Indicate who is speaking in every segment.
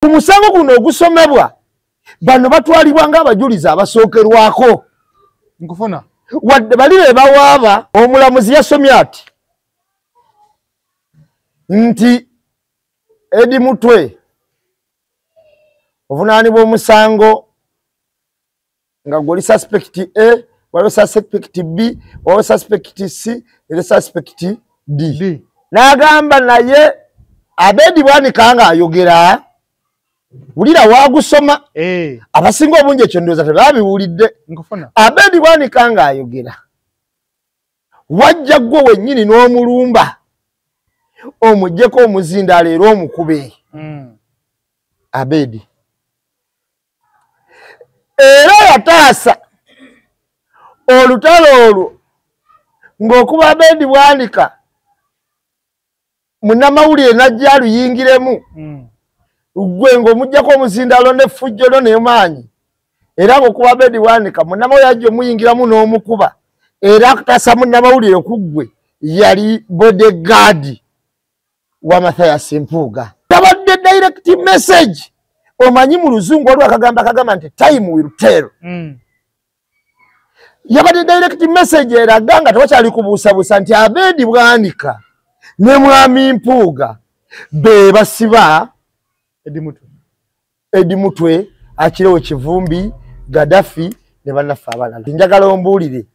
Speaker 1: Ku musango guno ogusomebwa bano batwalibwa ng'abajulizi abasookerwako.
Speaker 2: Nkufuna.
Speaker 1: Wadde bali be bawaaba omulamuzi yasomye ati nti Edi Mutwe ovunaanibwa omusango nga guli suspect A, waliwo suspect B, waliwo suspect C, era suspect D. N'agamba naye Abedi Bwanika nga ayogera wulira wagusoma abasinga obungi ekyo ndowooza tebabiwulidde. Abedi Bwanika nga ayogera wajja gwe wennyini n'omulumba omuggyeko omuzindaalo era omukube Abedi era yataasa olutalo olwo ng'okuba Abedi Bwanika munnamawulire najja aluyingiremu gwe ng'omuggyako omuzindaalo n'effujjolo n'emaanyi era ng'okuba Abedi Bwanika munnamawulire ajja omuyingiramu n'omukuba era akutaasa munnamawulire ku ggwe yali bodyguard wa Mathias Mpuuga. Tabadde direct message omanyi mu luzungu waliwo akagamba nti time will tell. Yabadde direct message eraga nga tewakyali kubuusabuusa nti Abedi Bwanika ne Mwami Mpuuga be basiba Edi Mutwe akirewo Kivumbi Gaddafi ne bannaffe abalala. Njagala ombuulire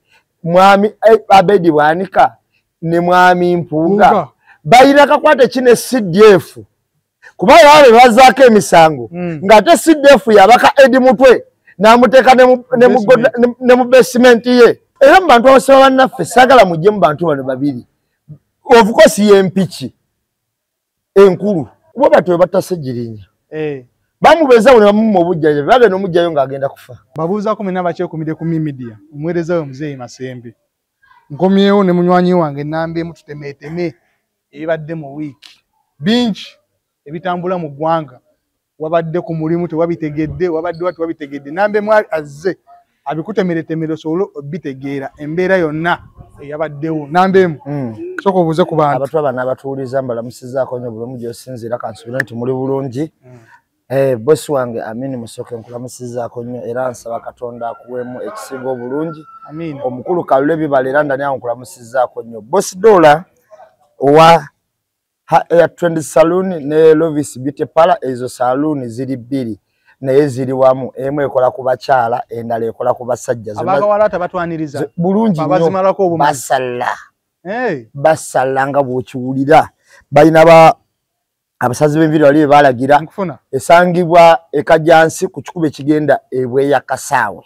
Speaker 1: Mwami Abedi Bwanika ne Mwami Mpuuga bayina kakwate kine CDF kuba yabe bazaako emisango ng'ate CDF yabaka Edi Mutwe n'amuteeka ne mu basement ye. Era mu bantu abasaba bannaffe saagala mujje mu bantu bano babiri of course y'empiki enkulu kuba batwe batase girinya bamubeza ne bamumma obujjayo bagenda omujjayo ng'agenda kufa.
Speaker 2: Babuuzaako mwenna bakyekumire ku media omuweereza we Muzeeyi Masembe nkomyewo ne munywanyi wange Nambeemu tutemeeteme ebibadde mu wiiki bingi ebitambula mu ggwanga wabadde ku mulimu tewabitegedde wabadde wati wabitegedde Nambeemu azze abikutemeretemere osobole obitegeera embeera yonna eyabaddewo. Nambeemu sooka obuuze ku bantu
Speaker 1: abantu abana abatuuliza mbalamusizaako nnyo buli omu gy'osinziira kansubira nti muli bulungi. Bosi wange Amini Musoke nkulamusizaako nnyo era nsaba Katonda akuweemu ekisinga obulungi. Omukulu Kalule Bibala era ndani awo nkulamusizaako nnyo. Bosi Dola owa Air Trend Saloon ne Lovis Beauty Parlor ezo saloon ziri bbiri naye ziri wamu emu ekola ku bakyala endala ekola ku basajja.
Speaker 2: Abagawala tabatwaniriza
Speaker 1: bulungi
Speaker 2: babazimalako obumanyi
Speaker 1: basala nga bw'okiwulira balina abasazi b'enviri bali balagira esangibwa ekajjansi ku kikubo ekigenda ebweya Kasaawe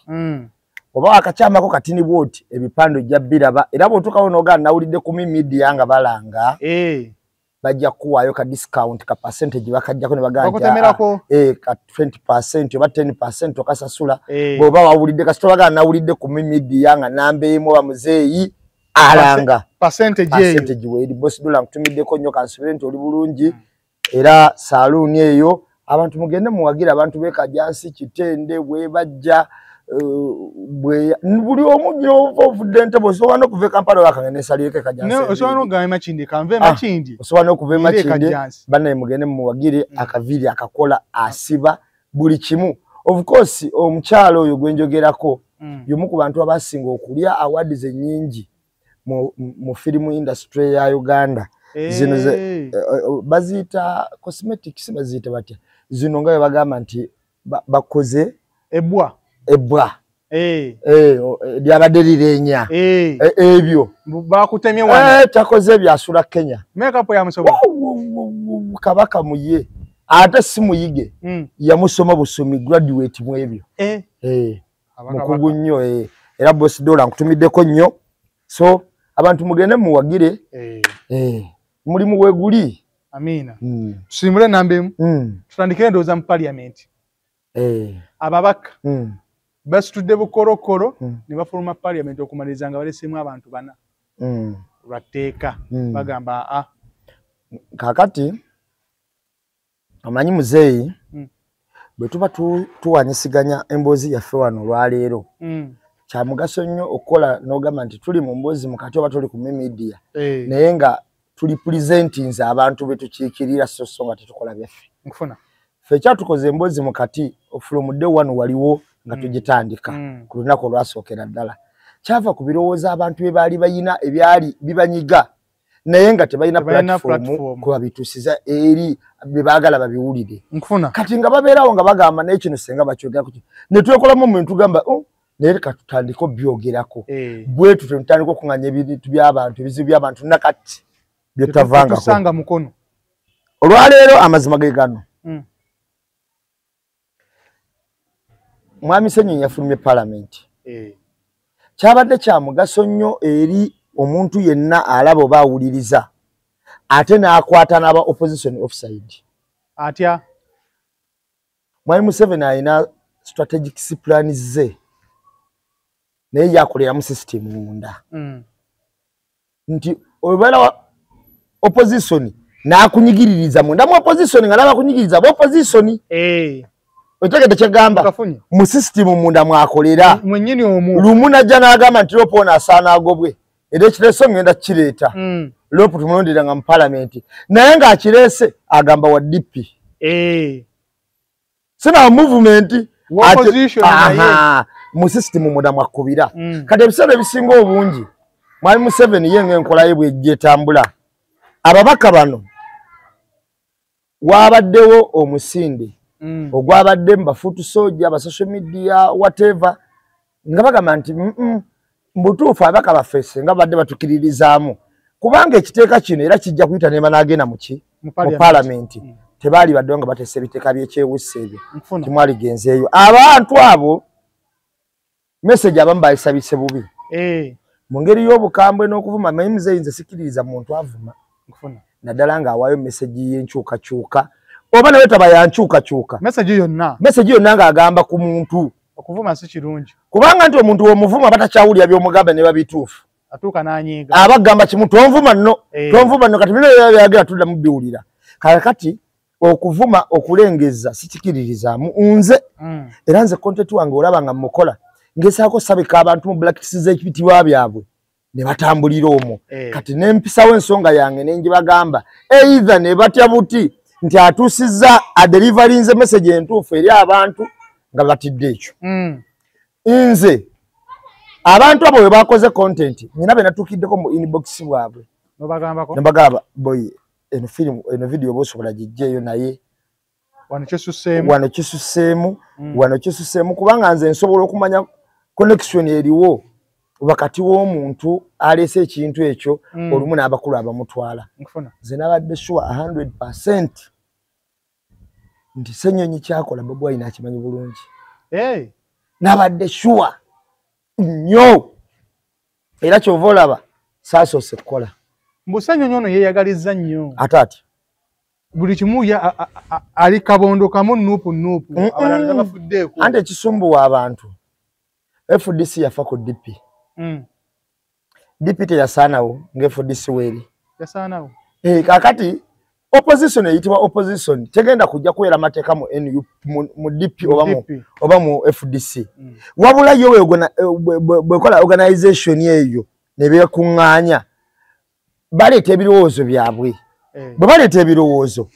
Speaker 1: oba akakyamako katini bwoti ebipando jja biraba era bw'otuukawo n'ogaa nawulidde ku media nga balanga bajja kuwaayo ka discount ka percentage bakajjako ne baganja ka 20% oba 10% okasasula bw'oba wawulidde kasita bagaa nawulidde ku media nga Nambeemu oba Muzeeyi alanga percentage weeri. Bosi Dola nkutumiddeko nnyo kansubire nti oli bulungi era salooni eyo abantu mugende muwagira abantu b'ekajjansi Kitende bwebajja buli omu gy'ovudde ntebe osobola n'okuva e Kampala wakanga nesalireko ekajjansi
Speaker 2: osobola n'ogamba e Makindi kanve e Makindi
Speaker 1: osobola n'okuva e Makindi bannaye mugende muwagire akaviiri akakola asiba buli kimu. Of course omukyalo oyo gwe njogerako y'omu ku bantu abasinga okulya awards ennyingi mu film industry ya Uganda. Zino baziyita cosmetics baziyita batya zino nga bagamba nti bakoze ebwa lyabadde lireenya ebyo
Speaker 2: bakutemye wana
Speaker 1: takoze byasula Kenya
Speaker 2: makeup ya musobo
Speaker 1: kabaka muye ate si muyige yamusoma busomi graduate mu ebyo mukugu nnyo era Bosi Dola nkutumiddeko nnyo so abantu mugende muwagire mulimu weguli.
Speaker 2: Amina. Tusimule Nambeemu tutandikire ndowooza mu parliament ababaka basitudde bukorokoro ne bafuluma parliament okumaliriza nga baleseemu abantu bana lwatteeka bagamba
Speaker 1: kakati amanyi Muzeeyi bwe tuba tuwanyisiganya emboozi yaffe wano olwaleero kya mugaso nnyo okukola n'ogamba nti tuli mu mboozi mukati oba tuli ku media naye nga tuli presentinze abantu betukiikirira so nga tetukola byaffe. fecha tukoze embozi mukati from day one waliwo nga tugitandika ku lunaku lwasookera ddala kyava ku birowooza abantu be baali bayina ebyali bibanyiga naye nga tebalina platform kuba bituusiza eri be baagala babiwulire kati nga babeerawo nga bagamba naye kino senga bakyogerako ne twekolamu omuntu gamba naye leka tutandika byogerako bwetu tutandika okuŋŋanya ebintu by'abantu ebizibu by'abantu nakati byetavangako olwaleero amazima ge gano Mwami Ssenyonyi yafulumye Parliament kyabadde kya mugaso nnyo eri omuntu yenna alaba oba awuliriza ate n'akwata n'aba opposition offside
Speaker 2: atya
Speaker 1: Mwami Museveni alina strategic plan ze naye yakolera mu system munda nti obala opposition n'akunyigiririza munda mu opposition nga n'abakunyigiriza bo opposition Otegede kyagamba mu system munda mwakolera
Speaker 2: mwennyini omu
Speaker 1: lumu najja n'agamba nti lopo ono asaana agobwe era ekireeso ngenda kireeta lopo tumulondera nga mu Parliament naye ng'akireese agamba wa DP sina movement mu system munda mwakubira kati ebiseera ebisinga obungi Mwami Museveni ye ng'enkola ye bw'ejja etambula ababaka bano waabaddewo omusinde ogwabadde mbafutu soja ba social media whatever nga bagamba nti mbutuufu abaka bafese nga badde batukiririzaamu kubanga ekiteeka kino era kijja kuyita ne banagenda mu Parliament tebaali badde nga bateesa ebiteeka by'ekyewussa ebyo timwali genzeeyo abantu abo message abamu bayisabise bubi mu ngeri y'obukambwe n'okuvuma naye muzeeyi nze sikiririza muntu avuma naddala ng'awaayo message y'enkyukakyuka oba nawe taba yankyukakyuka
Speaker 2: message
Speaker 1: yonna ng'agamba ku muntu
Speaker 2: okuvuma si kirungi
Speaker 1: kubanga nti omuntu w'omuvuma batakyawulira by'omugamba ne babituufu
Speaker 2: atuuka n'anyiiga
Speaker 1: abagamba kimu tonvuma nno kati bino byagera tuddamu biwulira kati okuvuma okulengeza sikikiririzaamu nze era nze content wange olaba nga mukola ngesaako sabika abantu mu blacklist z'ekibitibwa byabwe ne batambulira omwo kati n'empisawo ensonga yange ne ngibagamba either ne batya buti nti atuusizza adeliverinze message entuufu eri abantu nga batidde ekyo nze abantu abo we bakoze content nina be natuukiddeko mu inbox bwabwe nebagamba boy eno video bosobola gijjeeyo naye wano kisuseemu kubanga nze nsobola okumanya connection eriwo wakati w'omuntu aleese ekintu ekyo olumu n'abakulu abamutwala nze nabadde sure 100% nti Ssenyonyi kyakola Bobi Wine akimanyi bulungi nabadde sure nnyo era kyova olaba saasoose kukola
Speaker 2: mbu Ssenyonyi ono yeeyagaliza nnyo
Speaker 1: ate
Speaker 2: buli kimu ali kabondo kamu nuupu abalala bafuddeeko
Speaker 1: anti ekisumbuwa abantu FDC yafa ku DP DP teyasaanawo ng'FDC weeri
Speaker 2: yasaanawo
Speaker 1: kakati opposition eyitibwa opposition tegenda kujja kuwera mateeka mu DP oba mu FDC wabula yo bwekola organization eyo ne beekuŋŋaanya baleeta ebirowoozo byabwe bwe baleeta ebirowoozo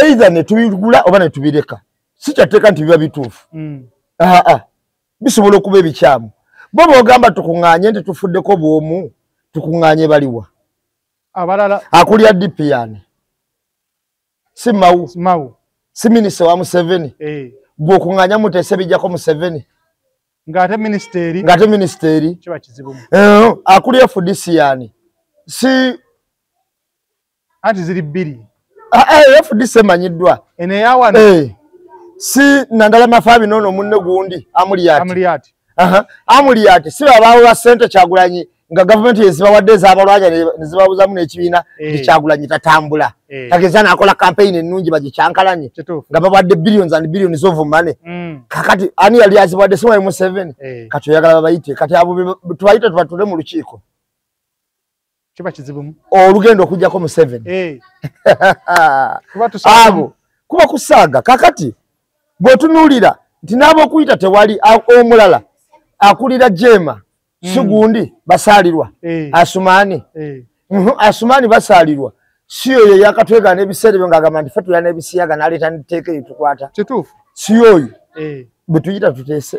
Speaker 1: either ne tubigula oba ne tubireka si kyateeka nti biba bituufu bisobola okuba ebikyamu bo boogamba tukuŋŋaanye nti tufuddeko bwomu tukuŋŋaanye baliwa
Speaker 2: abalala
Speaker 1: akulya DP yani si Mawu si minisita wa Museveni bw'okuŋŋaanya muteese bijjako Museveni
Speaker 2: ng'ate
Speaker 1: minisiteri
Speaker 2: kiba kizibu
Speaker 1: akulya FDC yani si
Speaker 2: anti ziri bbiri
Speaker 1: FDC emanyiddwa
Speaker 2: eno eyawano
Speaker 1: si Nandala Mafaabi noono munne gundi Amuriati si babaawo ba ssente Kyagulanyi nga gavumenti yezibawadde ez'abalwanya ne zibabuzamu n'ekibiina Kyagulanyi tatambula kageza n'akola campaign ennungi bagikyankalanye nga bawadde billions and billions of money kakati ani yali azibawadde si Mwami Museveni kati oyagala babayite kati abo tubayite tubatule mu lukiiko
Speaker 2: kiba kizibumu
Speaker 1: olugendo okujjako Museveni abo kuba kusaaga kakati bw'otunuulira nti n'ab'okuyita tewali omulala akulira Jema Sugundi basaalirwa Asumani Asumani basaalirwa siyo ye yakatwega n'ebiseera byo ng'agamba nti ffe tulina n'ebisiyaga n'aleeta n'etteeka eritukwata.
Speaker 2: Kituufu.
Speaker 1: Siyo oyo. Bwe tuyita tuteese.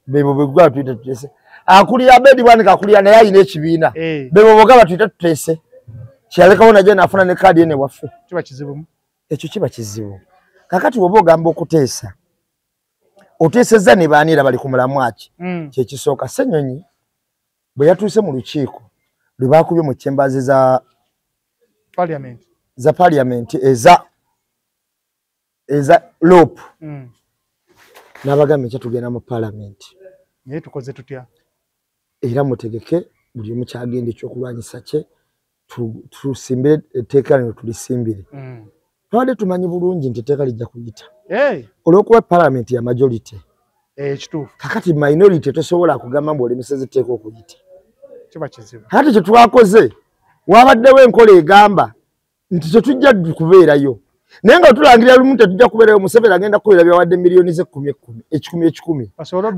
Speaker 1: Bebo bwe gwa tuyita tuteese. Akulira Abedi Bwanika akulira naye alina ekibiina. Bebo boga batuyita tuteese. Kyalekawo najja n'afuna ne kaadi ene waffe.
Speaker 2: Kiba kizibu.
Speaker 1: Ekyo kiba kizibu. Kakati woba ogamba okuteesa. Oteesezza ne baaniira bali ku mulamwa ki. Kye kisooka Ssenyonyi bwe yatuuse mu lukiiko lwe baakubye mu chambers za parliament eza loop n'abagambye kyatugenda mu parliament
Speaker 2: naye tukoze tutya
Speaker 1: era mutegeke buli omu kyagenda ekyokulwanyisa kye tusimbire etteeka lino tulisimbire twabadde tumanyi bulungi nti etteeka lijja kuyita olw'okuba parliament ya majority
Speaker 2: kituufu
Speaker 1: kakati minority tosobola kugamba mbuolemeseza etteeka okuyita
Speaker 2: kiba kizibu
Speaker 1: kati kye twakoze wabaddewo enkola egamba nti tetujja kubeerayo naye nga tulangirira lumu tetujja kubeerayo Museveni agenda kubeera byawadde miliyoni ze 10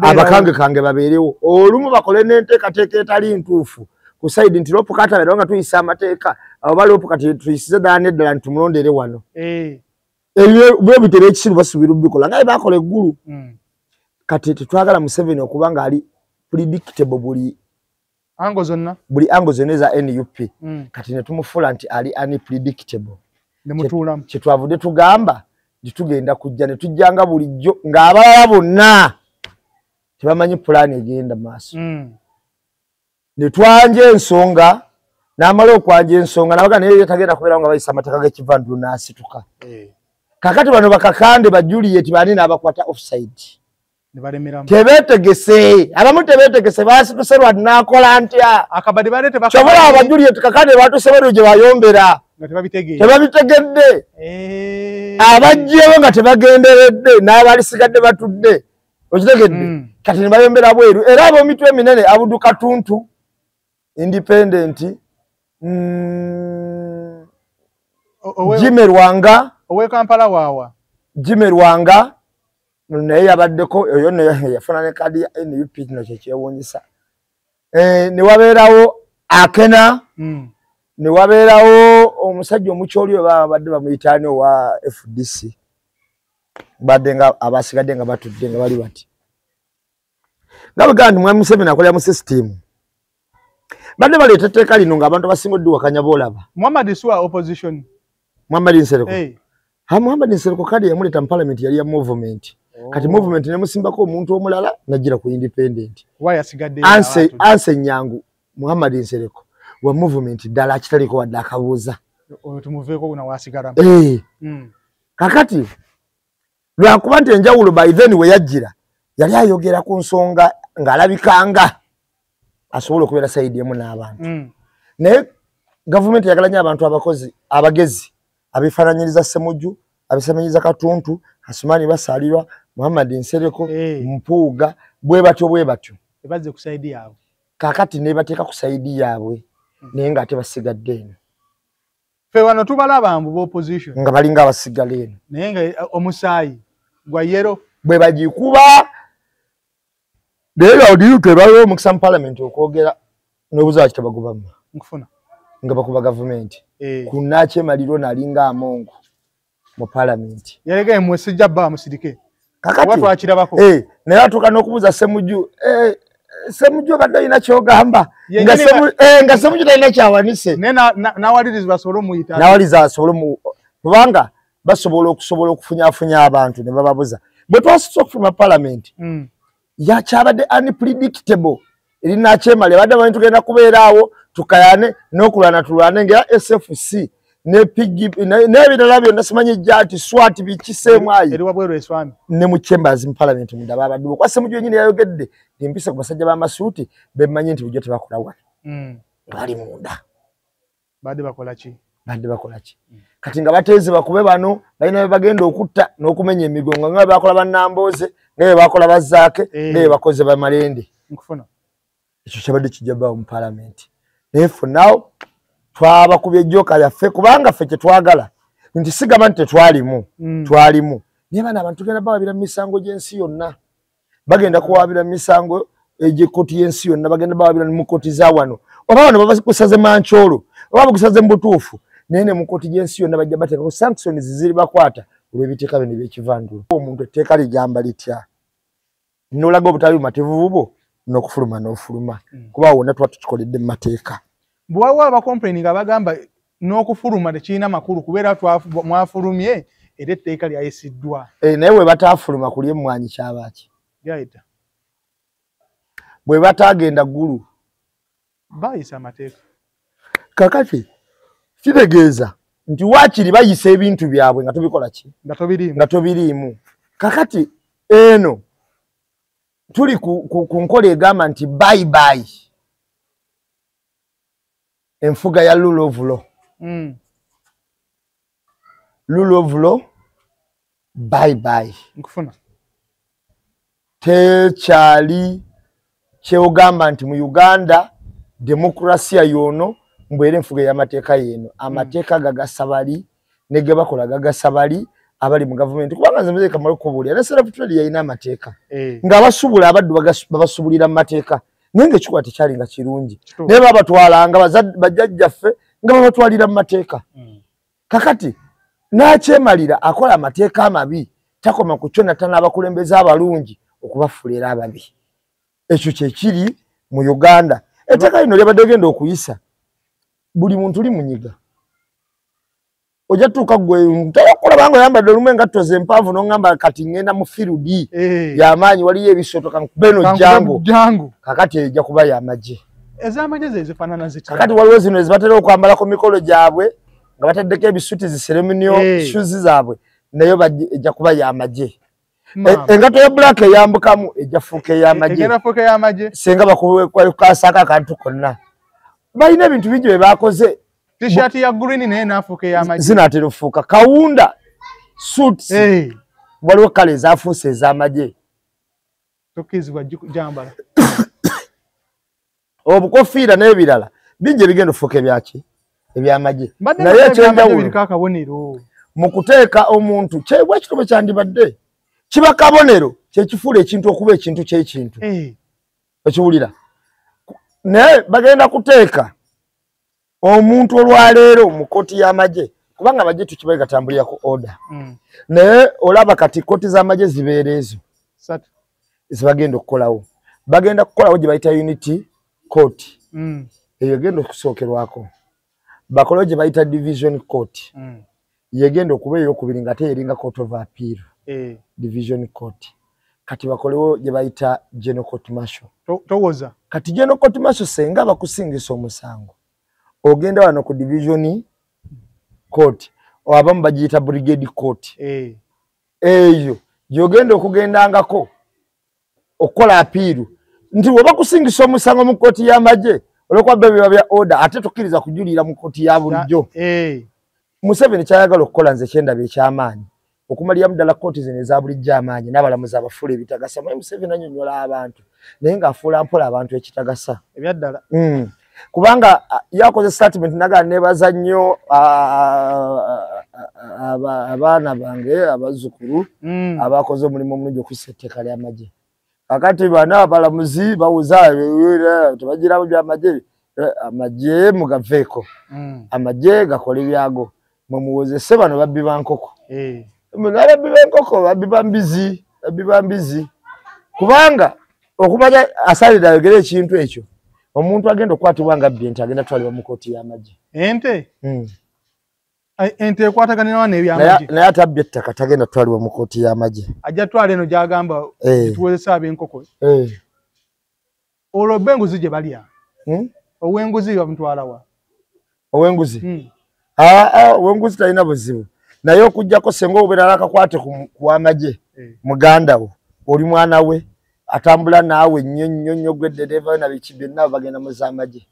Speaker 1: abakange kange babeerewo olumu bakole n'enteekateeka etali ntuufu ku sayidi nti Lopu katabeerawo nga tuyisa amateeka abo ba Lopu kati tuyisize ddala n'eddala nti tumulondere wano bwe bitera ekisiru basuubira obikola nga bakola eggulu kati tetwagala Museveni okuba nga ali predictable buli ango zonna eza NUP kati ne tumufuula nti ali unpredictable kyetwavudde tugamba titugenda kujja ne tujjanga bulijjo ng'abalala bonna tebamanyi pulaani egenda maaso ne twanja ensonga n'amala okwanja ensonga nabaga naye tagenda kubeerawo nga bayisa amateeka g'ekivandulu n'asituka kakati bano bakakande ba Juliet baani n'abakwata offside tebeetegese abamu tebeetegese baasituse lwa n'akola ntya kyobola aba Juliet kakande baatuseberu gye bayombera tebabitegedde abajjewo nga tebagenderedde n'abalisigadde batudde okitegedde kati ne bayombera bweru era ab'omitwe eminene Abudu Katuntu independent Jimmy Rwanga
Speaker 2: owe Kampala waawa
Speaker 1: Jimmy Rwanga naye yabaddeko oyo yafuna ne kadi ya NUP kino kyekyewuunyisa ne wabeerawo Akena ne wabeerawo omusajja omukyoli babadde bamuyitaani owa FDC badde nga abasigadde nga batudde nga bali bati nga bwe gandi Mwami Museveni akolera mu system badde baleeta etteeka lino ng'abantu abasinga oddiwakanya boolaba
Speaker 2: Muhammad Suwa opposition
Speaker 1: Muhammad Nsereko Muhammad Nsereko kadi yamuleeta mu parliament yali ya movement kati movement ne musimbako omuntu omulala najira ku independent anse nyangu Muhammad Nsereko wa movement ddala kitaliko wadde akabuuza
Speaker 2: tumuveeko kuna wasigala
Speaker 1: kakati lwakuba nti enjawulo by then we yajjira yali ayogera ku nsonga ng'alabikanga asobola okubeera sayidi emu n'abantu naye gavumenti yagalanya abantu abakozi abagezi abifaananyiriza Ssemujju abisemanyiriza Katuntu Asumani basalirwa Muhammad Nsereko Mpuuga bwe batyo
Speaker 2: ebazze ku sayidi yaabwe
Speaker 1: kakati ne bateeka ku sayidi yaabwe naye ng'ate basigadde eno
Speaker 2: ffe wano tubalaba mbu opposition
Speaker 1: nga balinga abasigala eno
Speaker 2: naye nga omusaayi gwa yero
Speaker 1: bwe bagikuba leero odiruke ebaliwo omukisa mu parliament okwogera n'obuzawa kitabagubamu
Speaker 2: nkufuna
Speaker 1: nga bakuba gavumenti kunakyemaliro nalinga amongo mu parliament
Speaker 2: yalega mwesijja bba musirike
Speaker 1: kakati
Speaker 2: twakirabako
Speaker 1: naye atuuka n'okubuuza Ssemujju Ssemujju badde alina kyogamba nga Ssemujju talina kyawanise
Speaker 2: nawaliriza basobole omuyita
Speaker 1: nawaliza asobole kubanga basobola okufunyafunya abantu ne bababuza bwe twasitse okufuluma parliament yakyabadde unpredictable erina kyemale badde bamanyi tugenda kubeeraawo tukayane n'okulwana tulwane nga SFC ne PG n'ebirala byonna simanyi jati SWAT bikiseemu ayi
Speaker 2: eri wabweru eswami
Speaker 1: ne mu chambers mu parliament munda babadde kwa Ssemujju nyine yayogedde empisa ku basajja b'amasuuti bemanyi nti bujjo tebakola wano bali munda
Speaker 2: badde bakola ki
Speaker 1: kati nga bateezi bakube bano balina bagenda okutta n'okumenya emigongo nga bakola bannambooze nga bakola bazzaake nga bakoze bamalende
Speaker 2: nkufuna
Speaker 1: ekyo kyabadde kijjabaawo mu parliament naye for now twabakubye ejjoka yaffe kubanga ffe kyetwagala nti sigamba nti tetwalimu twalimu naye bana abantu tugenda bawabira mu misango gy'ensi yonna bagenda kuwabira mu misango egy'ekkooti y'ensi yonna bagenda bawabira mu kkooti za wano oba wano babakusaze mankyolo oba bakusaze mu butuufu nene mu koti y'ensi yonna bajja bateekako sanctions ziri bakwata olw'ebiteeka bino eby'ekivandulo. Omuntu etteeka ligamba litya n'olaga obutali bumativu bubwo n'okufuluma n'ofuluma kuba wonna tuba tukikoledde mu mateeka.
Speaker 2: Bwe waliwo abakomplaininga bagamba n'okufuluma tekirina makulu kubeera mwafulumye era etteeka lyayisiddwa.
Speaker 1: Naye bwe bataafuluma kulya emmwanyi kyabaaki
Speaker 2: lyayita
Speaker 1: bwe bataagenda ggulu
Speaker 2: bayisa amateeka.
Speaker 1: Kakati kitegeeza nti waakiri bayisa ebintu byabwe nga tubikola ki nga tobiriimu. Kakati eno tuli ku nkola egamba nti bye enfuga ya rule of law. Rule of law bye
Speaker 2: nkufuna
Speaker 1: tekyali kyogamba nti mu Uganda demokrasia yono mbwere enfuga y'amateeka yeno amateeka gagasa bali ne ge bakola gagasa bali abali mu government kubanga nze kamalo kubuulira ne self trade yayina amateeka nga basubula abaddu babasubulira mu mateeka nenge kikuba tekyali nga kirungi naye babatwalanga bajjajjaffe nga babatwalira mu mateeka. Kakati n'akyemalira akola amateeka amabi takoma ku kyonna tanaabakulembeza abalungi okubafulira ababi. Ekyo kyekiri mu Uganda. Etteeka lino lyabadde genda okuyisa buli muntu li munyiga. Ojja tuuka gwe tokulabanga oyambadde olumu engatto ze empanvu n'oŋŋamba kati ŋŋenda mu firudi y'amaanyi waliyo ebisoto kankubeno jango. Kakati ejja kuba y'amagye.
Speaker 2: Ez'amagye ze zifaanana zitya?
Speaker 1: Kakati waliwo zino ezibatera okwambala ku mikolo gyabwe nga bataddeko ebisuti zi ceremonial shoes zaabwe nayo ejja kuba y'amagye. Engato ya black eyambukamu ejja fuuka ey'amagye. Senga bakukasaako akantu konna. Balina ebintu bingi bye baakoze.
Speaker 2: T-shirt ya green naye n'afuuka ey'amagye.
Speaker 1: Zinaatera okufuuka. Kawunda suits waliwo kale ezaafuuse ez'amagye.
Speaker 2: Tokkirizibwa gyambala.
Speaker 1: Obukofiira n'ebirala bingi ebigenda okufuuka ebyaki ebyamagye. Naye ekyenjawulo mu kuteeka omuntu kyebwa ekitobe kyandibadde kiba kabonero kyekifuula ekintu okuba ekintu ky'ekintu. Okiwulira? Naye bagenda kuteeka omuntu olwaleero mu kooti y'amagye kubanga amagye tukibaye gatambulira ku order. Naye olaba kati kooti z'amagye zibeera ezo zibagenda okukolawo. Bagenda kukolawo gye bayita unity court. Eyo egenda okusookerwako. Bakolawo gye bayita division court. Yegenda okuba ey'okubiri nga teyeringa court of appeal. Division court. Kati bakolewo gye bayita general court martial.
Speaker 2: Towoza.
Speaker 1: Kati general court martial senga bakusingisa omusango. Ogenda wano ku division court abamu bagiyita brigade court. Eyo gyogenda okugendangako okukola apiiru nti bwe bakusingisa omusango mu kooti y'amagye olwokuba biba bya order ate tokkiriza kujulira mu kooti ya bulijjo. Museveni kyayagala okukola nze kyendaba ekyamaanyi okumaliramu ddala kooti zino eza bulijjo amaanyi n'abalamuzi abafuula ebitagasa. Museveni annyonnyola abantu naye ng'afuula mpola abantu ekitagasa
Speaker 2: ebyaddala.
Speaker 1: Kubanga yakoze statement naga nebaza nnyo abaana bange abazzukulu abakoze omulimu omulungi okussa etteeka ly'amagye. Kakati bana abalamuzi bawuza tebagiramu by'amagye amagye mugaveeko amagye gakola ebyago mumuwozese bano babbi ba nkoko. Ababbi b'enkoko babbi ba mbizi kubanga okumanya asalira ayogera ekintu ekyo omuntu agenda okukwatibwa nga abbi ente agenda twalibwa mu kooti y'amagye.
Speaker 2: Ente ekwataganira n'ebyamagye
Speaker 1: naye ate abbi ettaka tagenda twalibwa mu kooti y'amagye. Ajja
Speaker 2: twala eno gy'agamba tuwozesa ab'enkoko. Olwo b'enguzi gye balya ow'enguzi bamutwala wa?
Speaker 1: Ow'enguzi ow'enguzi talina buzibu naye okujjako senga obeera nakakwate ku amagye muganda wo oli mwana we atambula naawe nnyo gwe dereva na biki byonna bagenda mu z'amagye.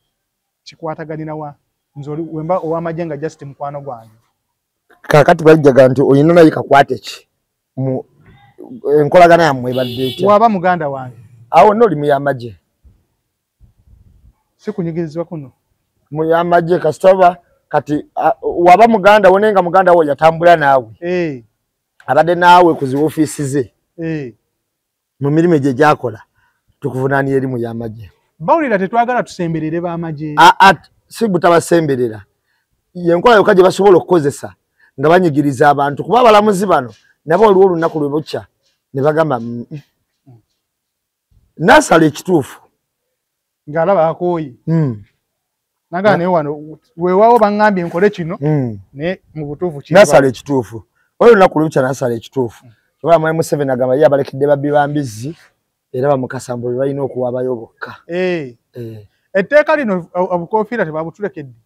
Speaker 2: Kikwataganira wa? Nze wemba ow'amagye nga just mukwano gwange.
Speaker 1: Kakati bajjaga nti olina naye kakwate ki mu enkolagana yammwe ebadde etya?
Speaker 2: Waba muganda wange
Speaker 1: awo nno oli mu y'amagye.
Speaker 2: Si kunyigirizibwa kuno
Speaker 1: mu y'amagye kasitoba kati waba muganda wo nenga muganda wo yatambula naawe abadde naawe ku zi ofiisi ze mu mirimu gye gyakola tukuvunaanira eri mu y'amagye.
Speaker 2: Bawulira tetwagala tusemberere b'amagye.
Speaker 1: Si butabasemberera yenkola yokka gye basobola okukozesa nga banyigiriza abantu kuba abalamuzi bano nabo waliwo olunaku lwe bukya ne bagamba nasala ekituufu
Speaker 2: ng'alaba akooyi naga naye wano weewaawo baŋŋambye nkole kino naye mu butuufu
Speaker 1: nasala ekituufu oyo olunaku lwe bukya nasala ekituufu kuba mwami Museveni agamba ye abalekedde babbi bambizzi era bamukasamba bwe balina okuwaabayo bokka etteeka lino obukofiira tebabutulekedde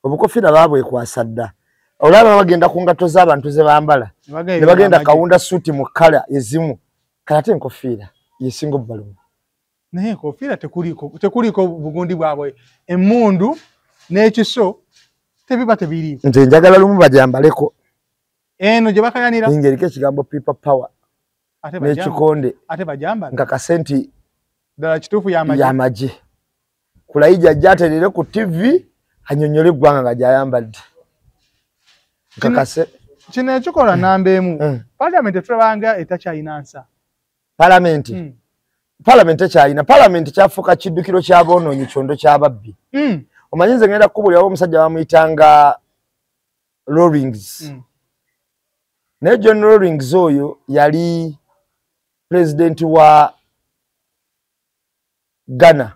Speaker 1: obukofiira baabwekwasa dda olaba bagenda ku ngatto z'abantu ze bambala ne bagenda kawunda suuti mu kkala ezimu kale ate enkofiira yesinga obbaluma
Speaker 2: naye enkofiira tekuliko bugundi bwabwe emmundu n'ekiso tebiba tebiriiko
Speaker 1: nti njagala lumu bajambaleko
Speaker 2: eno gye bakayanira
Speaker 1: ng'eriko ekigambo people power n'ekikonde
Speaker 2: ate bajambala
Speaker 1: nkakase nti
Speaker 2: ddala kituufu y'amagye
Speaker 1: kulayija ajja aterere ku TV anyonyole eggwanga nga gy'ayambadde nkakase
Speaker 2: kino ekikola namba emu palamenti tulabanga etakyayina nsa
Speaker 1: palamenti ekyayina palamenti kyafuuka kiddukiro ky'aboonoonyi kyondo ky'ababbi omanyi nze ngenda kukubulirawo omusajja bamuyitanga Rawlings naye John Rawlings oyo yali pulezidenti wa Ghana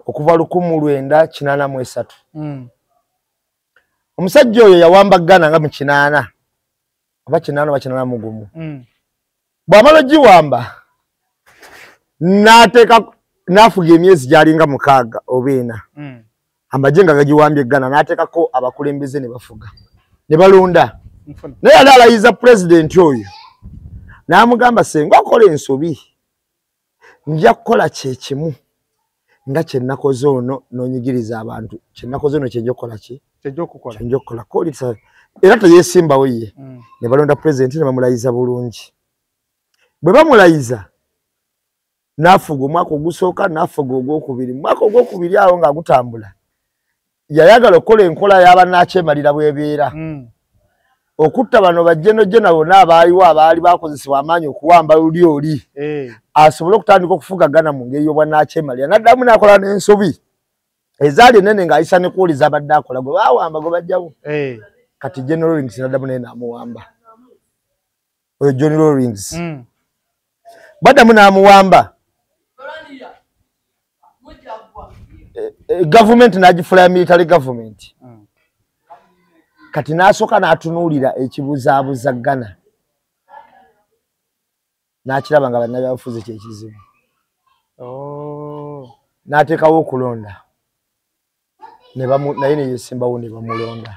Speaker 1: okuva 1983 omusajja oyo yawamba Ghana nga mu 8 oba 8 oba 81 bw'amala ogiwamba n'afuga emyezi gyalinga 6 oba 4 amagye nga gagiwambye Ghana n'ateekako abakulembeze ne bafuga ne balonda naye yali alayiza pulezidenti oyo n'amugamba senga okola ensobi nja kukola kyekimu nga kyennakoze ono n'onyigiriza abantu kyennakoze ono kyenja okukola ki kyenja okukola kolisa era teyeesimbawo ye ne balonda pulezidenti ne bamulayiza bulungi bwe bamulayiza n'afuga omwaka ogusooka n'afuga ogwokubiri mwaka ogwokubiri awo ng'agutambula yayagala okukola enkola y'abannakyemalira bwebeera okutta bano bajjenojjena bonna abaaliwo abaali bakozesebwa amaanyi okuwamba luli oli asobole okutandika okufuga Ghana mu ngeri y'obwannakyemalira n'addamu n'akola n'ensobi ezaali ennene ng'ayisa ne kuwuliza abadde akola gwe baawamba gwe bajjawo kati John Rawlings n'addamu naye n'amuwamba oyo John Rawlings baddamu n'amuwamba gavumenti n'agifula ya military government kati n'asooka n'atunuulira ekibuzaabuza Ghana n'akiraba nga bannabyabufuzi kyekizibu n'ateekawo okulonda naye neyeesimbawo ne bamulonda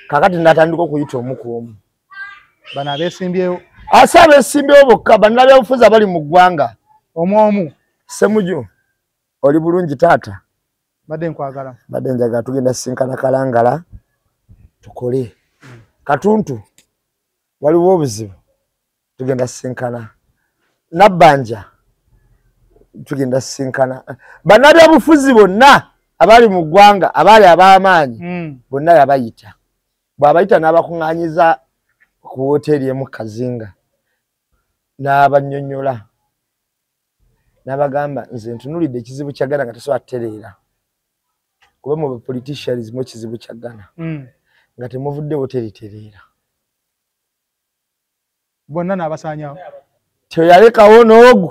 Speaker 1: kakati n'atandika okuyita omu ku omu
Speaker 2: bano abeesimbyewo
Speaker 1: ase abeesimbyewo bokka bannabyabufuzi abali mu ggwanga
Speaker 2: omu
Speaker 1: Ssemuju oli bulungi taata
Speaker 2: badde nkwagala
Speaker 1: badde njagala tugenda sinkana Kalangala tukole Katuntu waliwo obuzibu tugenda sinkana Nabbanja tugenda sinkana bannabyabufuzi bonna abali mu ggwanga abali ab'amaanyi bonna yabayita bw'abayita n'abakuŋŋaanyiza ku woteeri emu Kazinga n'abannyonnyola n'abagamba nze ntunulidde ekizibu kya Ghana nga tesobola kutereera kuba mu politicians mu ekizibu kya Ghana nga temuvuddewo teritereera
Speaker 2: bonna n'abasaanyawo
Speaker 1: teyalekawo n'ogu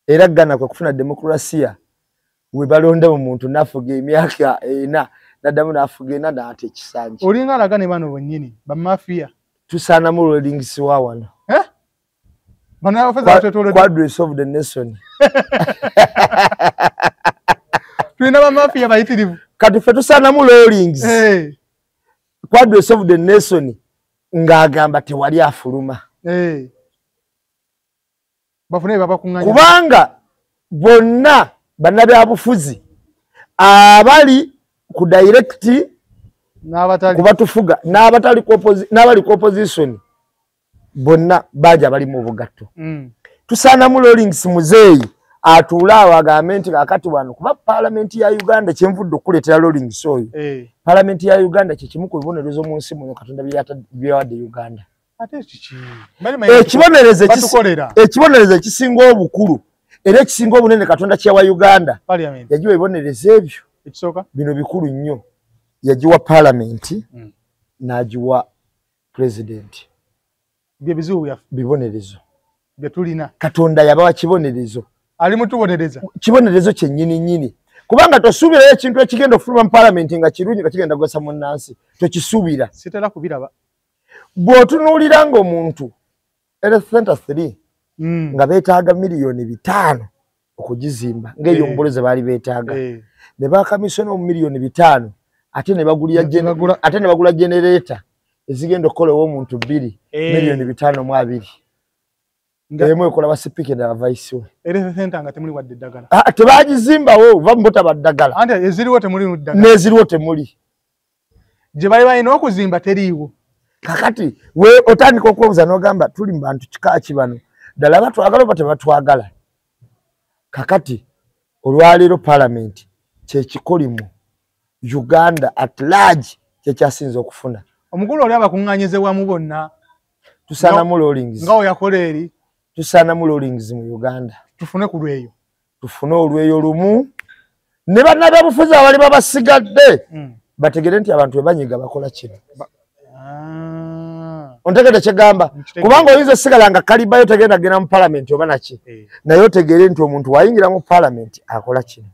Speaker 1: era Ghana kwe kufuna demokrasiya we balonda mu muntu n'afuga emyaka 4 n'addamu n'afuga 4 n'ate ekisanja
Speaker 2: olinga alaga ne bano bonnyini bamafiya
Speaker 1: tusaana mu Rawlings wa wano Quadrants of the nation
Speaker 2: tulina bamafiya bayitirivu
Speaker 1: kati ffe tusaana mu Rawlings Quadrants of the nation ng'agamba tewali afuluma
Speaker 2: bafune babakuŋŋaanya
Speaker 1: kubanga bonna bannabyabufuzi abali ku direct kubatufuga n'abali ku opposition bonna baja bali mu bugatto tusaana mu Rawlings muzeeyi atuule awo agambe nti kakati wano kuba palamenti ya Uganda kyenvudde okuleetera Rawlings oyo palamenti ya Uganda kyekimu ku bibonerezo mu nsi muno Katonda byeyawadde Uganda ekibonerezo ekisinga obukulu era ekisinga obunene Katonda kyewa Uganda
Speaker 2: Parliament
Speaker 1: yagiwa ebibonerezo ebyo
Speaker 2: ekisoka
Speaker 1: bino bikulu nnyo yagiwa Parliament n'agiwa President
Speaker 2: bye bizibu bya
Speaker 1: bibonerezo
Speaker 2: bye tulina
Speaker 1: Katonda yabawa kibonerezo
Speaker 2: ali mutubonereza
Speaker 1: kibonerezo kye nnyini kubanga tosuubirayo ekintu ekigenda okufuluma mu Parliament nga kirungi nga kigenda kugasa munnansi tokisuubira
Speaker 2: sitera kubiraba
Speaker 1: bw'otunuulira ng'omuntu Health Center 3 nga beetaaga miliyoni 5 okugizimba ng'eyo mbolo ze baali beetaaga ne bakamisona mu miliyoni 5 ate ne bagula generator ezigenda okukola omuntu 2 miliyoni 5.2 emu ekola basipike na vice we
Speaker 2: Health Center nga temuli wadde ddagala
Speaker 1: tebagizimbawo bambuta baddagala
Speaker 2: ante eziriwo temuli ddagala
Speaker 1: n'eziriwo temuli
Speaker 2: gye bali balina okuzimba teriiwo
Speaker 1: kakati we otandika okwebuuza n'ogamba tuli mu bantu kika ki bano ddala batwagala oba tebatwagala kakati olwaleero Parliament kyekikolimu Uganda at large kyekyasinze okufuna
Speaker 2: omukulu oli abakuŋŋaanyize wamu bonna
Speaker 1: tusaanamu rollings
Speaker 2: nga oyakola eri
Speaker 1: tusaanamu rollings mu Uganda
Speaker 2: tufune ku lweyo
Speaker 1: tufune olweyo lumu ne bannabyabufuzi abali babasigadde bategere nti abantu bebanyiga bakola kino ontegedde kyegamba kubanga oyinza osigala nga kalibayo tegenda genda mu Parliament oba naki naye otegere nti omuntu wayingira mu Parliament akola kino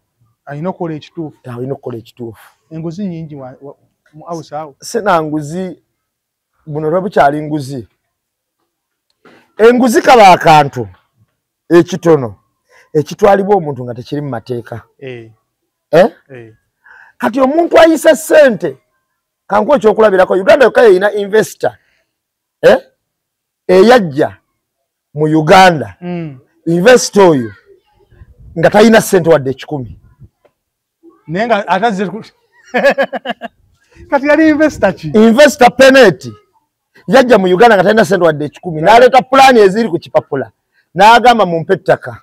Speaker 2: alina okukola ekituufu enguzi nyingi mu house awo
Speaker 1: sina nguzi buno lwabukyali nguzi enguzi kaba akantu ekitono ekitwalibwa omuntu nga tekiri mu mateeka kati omuntu ayise ssente kankuwa ekyokulabirako Uganda yokka yeyina investor eyajja mu Uganda investor oyo nga talina ssente wadde 10
Speaker 2: naye nga atazze kati yali
Speaker 1: investor Peneti yajja mu Uganda nga talina ssente wadde 10 n'aleeta pulaani eziri ku kipapula n'agamba mumpe ettaka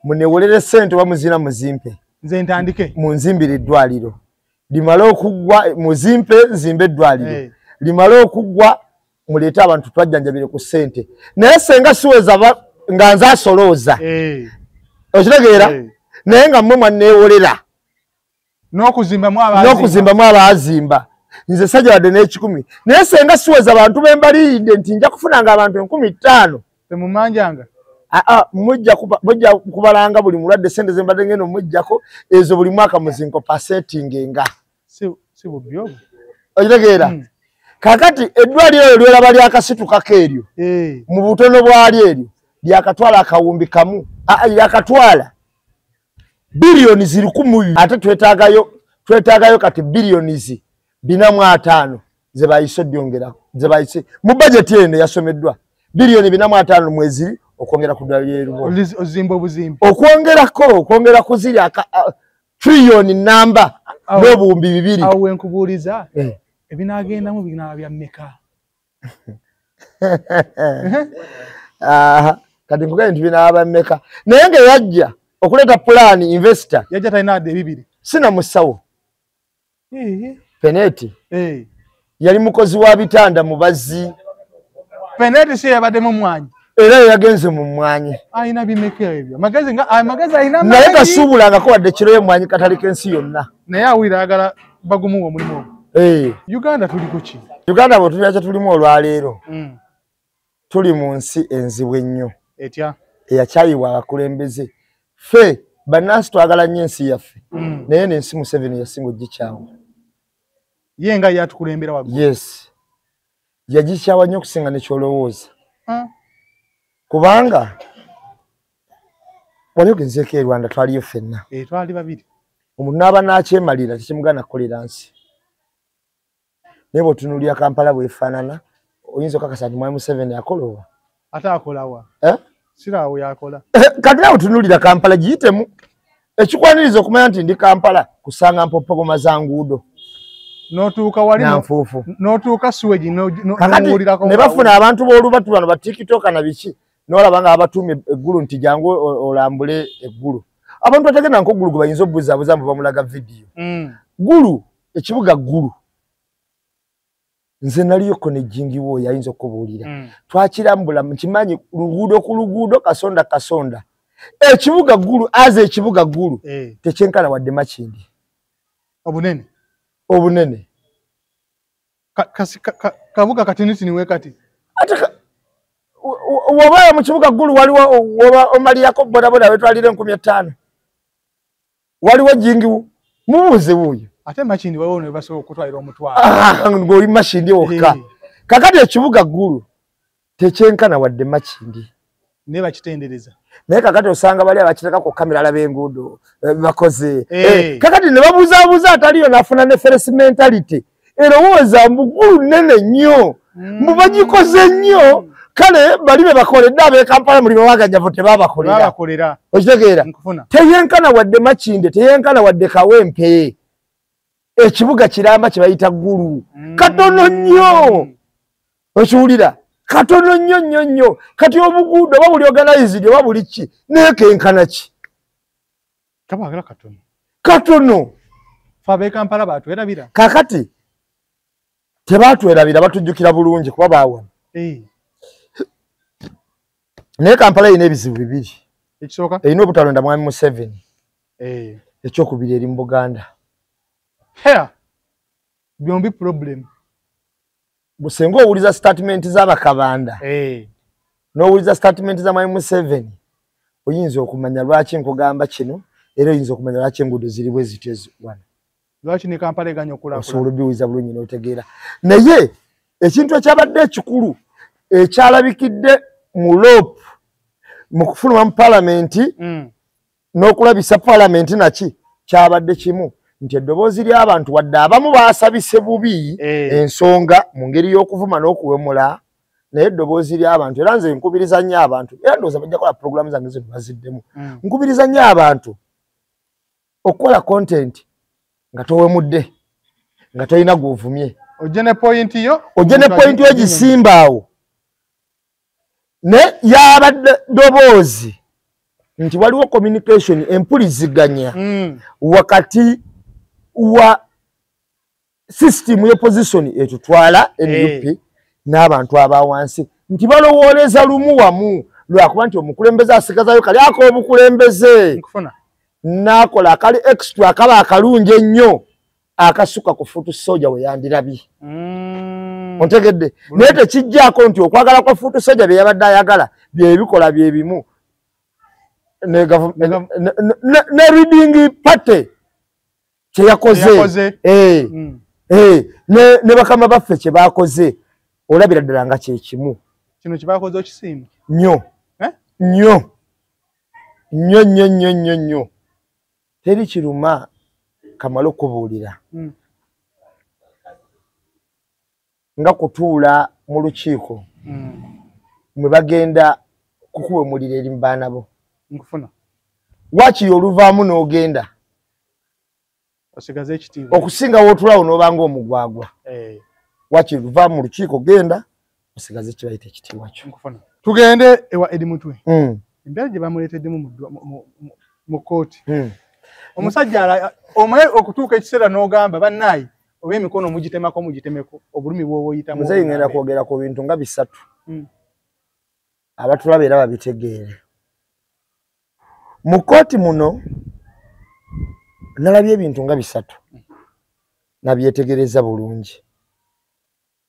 Speaker 1: munewolere ssente oba muzina muzimpe
Speaker 2: nze ntandike
Speaker 1: munzimbire eddwaliro limale okuggwa muzimpe nzimbe eddwaliro limale okuggwa muleete abantu twajjanjabire ku ssente naye senga siweza nga nze asolooza okitegeera naye nga mmwe mwanneewolera n'okuzimbamu abaazimba nze sajja wadde n'ekikumi naye senga siweza abantu bembaliridde nti nja kufunanga abantu 5,000
Speaker 2: temumanjanga
Speaker 1: mujja kubalanga buli mulwadde sente zembadde ngendo mujjako ezo buli mwaka muzinko pasetingenga
Speaker 2: si bubyobo
Speaker 1: okitegeera kakati eddwaliro eryo lyeraba lyakasitukako eryo mu butono bwalyo eryo lyakatwala akawumbi kamu lyakatwala biliyoni 100 ate twetaagayo kati biliyoni 4.5 ze bayise odyongerako ze bayise mu bajeti eno yasomeddwa biliyoni 4.5 mwezi okwongera ku ddwaliro
Speaker 2: ozimba obuzimbi
Speaker 1: okwongera ku ziri trillion namba n'obuwumbi 2
Speaker 2: awo wenkubuuliza ebinaagendamu binaba bya mmeka
Speaker 1: kati nkugambye nti binaba mmeka naye nga yajja okuleeta pulaani investor
Speaker 2: yajja talina adde 2
Speaker 1: sina musawo Peneti yali mukozi wa bitanda mubazzi
Speaker 2: Peneti si yabaddemu mwanyi
Speaker 1: era yagenze mu mwanyi
Speaker 2: ayina bimeka ebyo magezi ayina
Speaker 1: naye tasuubulangako wadde kiro y'emwanyi katali k'ensi yonna
Speaker 2: naye awulira ayagala bagumuwa omulimu ogwo Uganda tuliko ki
Speaker 1: Uganda bwe tulya kye tulimu olwaleero tuli mu nsi enzibu ennyo
Speaker 2: etya
Speaker 1: eyakyayiwa abakulembeze ffe bannansi twagala nnyo ensi yaffe naye n'ensi Museveni yasinga ogikyawa
Speaker 2: ye nga yatukulembera waggulu
Speaker 1: yes yagikyawa nnyo okusinga ne kyolowooza kubanga wali ogenzeeko e Rwanda twaliyo ffenna
Speaker 2: twali babiri
Speaker 1: omuntu n'aba n'akyemalira tekimugana kukolera nsi naye bw'otunuulira Kampala bw'efaanana oyinza okakasa nti mwami Museveni akola oba
Speaker 2: ate akolawa siraawo yakola
Speaker 1: kati nawe otunuulira Kampala giyitemu ekikwaniriza okumanya nti ndi Kampala kusanga mpopogoma za nguudo
Speaker 2: n'otuuka wali
Speaker 1: nanfuufu
Speaker 2: n'otuuka Suwegi n'owulirako
Speaker 1: ne bafuna abantu b'olubatu bano ba TikTok na biki n'olaba nga abatuumye eggulu nti jangu olambule eggulu abantu bategenda nko ggulu gwe bayinza obbuzaabuza mbu bamulaga vidiyo ggulu ekibuga ggulu nze naliyoko ne jingiwo yayinza okubuulira twakirambula nkimanyi luguudo ku luguudo kasonda ekibuga ggulu aze ekibuga ggulu tekyenkana wadde Makindi obunene
Speaker 2: kabuga katinitini we kati
Speaker 1: wabaya mu kibuga ggulu waliwo omaliyako bodaboda wetwalire 15,000 waliwo jingiwu mubuuze buuyo
Speaker 2: ate Makindi waliwo ne basobola okutwalira omutwalo
Speaker 1: ng'oli Makindi wokka kakati ekibuga ggulu tekyenkana wadde Makindi
Speaker 2: ne bakitendereza
Speaker 1: naye kakati osanga bali abakitekako kamera alaba enguudo bakoze kakati ne babuuzaabuuza ataliyo n'afuna ne feresi mentality erowooza mbugulu nnene nnyo mubagikoze nnyo kale bali be bakoledde ab'Ekampala mulimu baganyavo tebabakolera okitegeera teyenkana wadde Makinde teyenkana wadde Kawempe ekibuga kiramba kye bayita ggulu katono nnyo okiwulira katono nnyo kati obuguudo oba buli organized oba buli ki nekenkana ki
Speaker 2: kabagala
Speaker 1: katono
Speaker 2: fa ab'Ekampala batwerabira
Speaker 1: kakati tebatwerabira batujjukira bulungi kuba bawana naye Kampala erina ebizibu bibiri
Speaker 2: ekisooka
Speaker 1: erina obutalonda mwami Museveni ekyokubiri eri mu Buganda
Speaker 2: byombi problem
Speaker 1: busenga owuliza statement z'abakabanda n'owuliza statement za mwami Museveni oyinza okumanya lwaki nkugamba kino era oyinza okumanya lwaki enguudo ziri bwe zityo wano
Speaker 2: lwaki ne Kampala eganya okulaakulana
Speaker 1: osobola obiwuliza bulungi n'otegeera naye ekintu ekyabadde ekikulu ekyalabikidde mu Lope mu kufuluma mu palamenti n'okulabisa palamenti naki kyabadde kimu nti eddoboozi ly'abantu wadde abamu baasabise bubi ensonga mu ngeri y'okuvuma n'okuwemula naye eddoboozi ly'abantu era nze nkubiriza nnyo abantu era ndowooza bajja kola puroguramu zange zino baziddemu nkubiriza nnyo abantu okukola content nga towemudde nga tolina gw'ovumye
Speaker 2: ojje ne point yo
Speaker 1: gisimbaawo ne yabadde ddoboozi nti waliwo communication empuliziganya wakati wa system y'opposition etutwala NUP n'abantu abawansi nti balowooleza lumu wamu lwakuba nti omukulembeze asigazayo kali ak'obukulembeze n'akola akali extra akaba akalungi ennyo akasuka ku Futu Soja we yandirabye ontegedde naye tekijjaako nti okwagala kwa Futu Soja bye yabadde ayagala byebikola bye bimu ne reading party kyeyakoze ne bakama baffe kye baakoze olabira ddala nga kyekimu
Speaker 2: kino kye baakoze okisiima
Speaker 1: nnyo teri kiruma kamala okubuulira nga kutuula mu lukiiko mwe bagenda kukuwemulira eri mu baana bo waakiri oluvaamu n'ogenda okusinga wootulawo n'obanga omugwagwa waakiri luvaamu mu lukiiko genda osigaze kibayita ekitiibwa kyo
Speaker 2: tugende ewa Edi Mutwe embeera gye bamuleeteddemu mu kooti omusajja omaye okutuuka ekiseera n'ogamba bannaayi oba emikono mugitemeko obulumi bw'oyitamu
Speaker 1: muzeeyi ngenda kwogera ku bintu nga 3 abatulaba era babitegeere mu kooti muno nalabye ebintu nga 3 nabyetegereza bulungi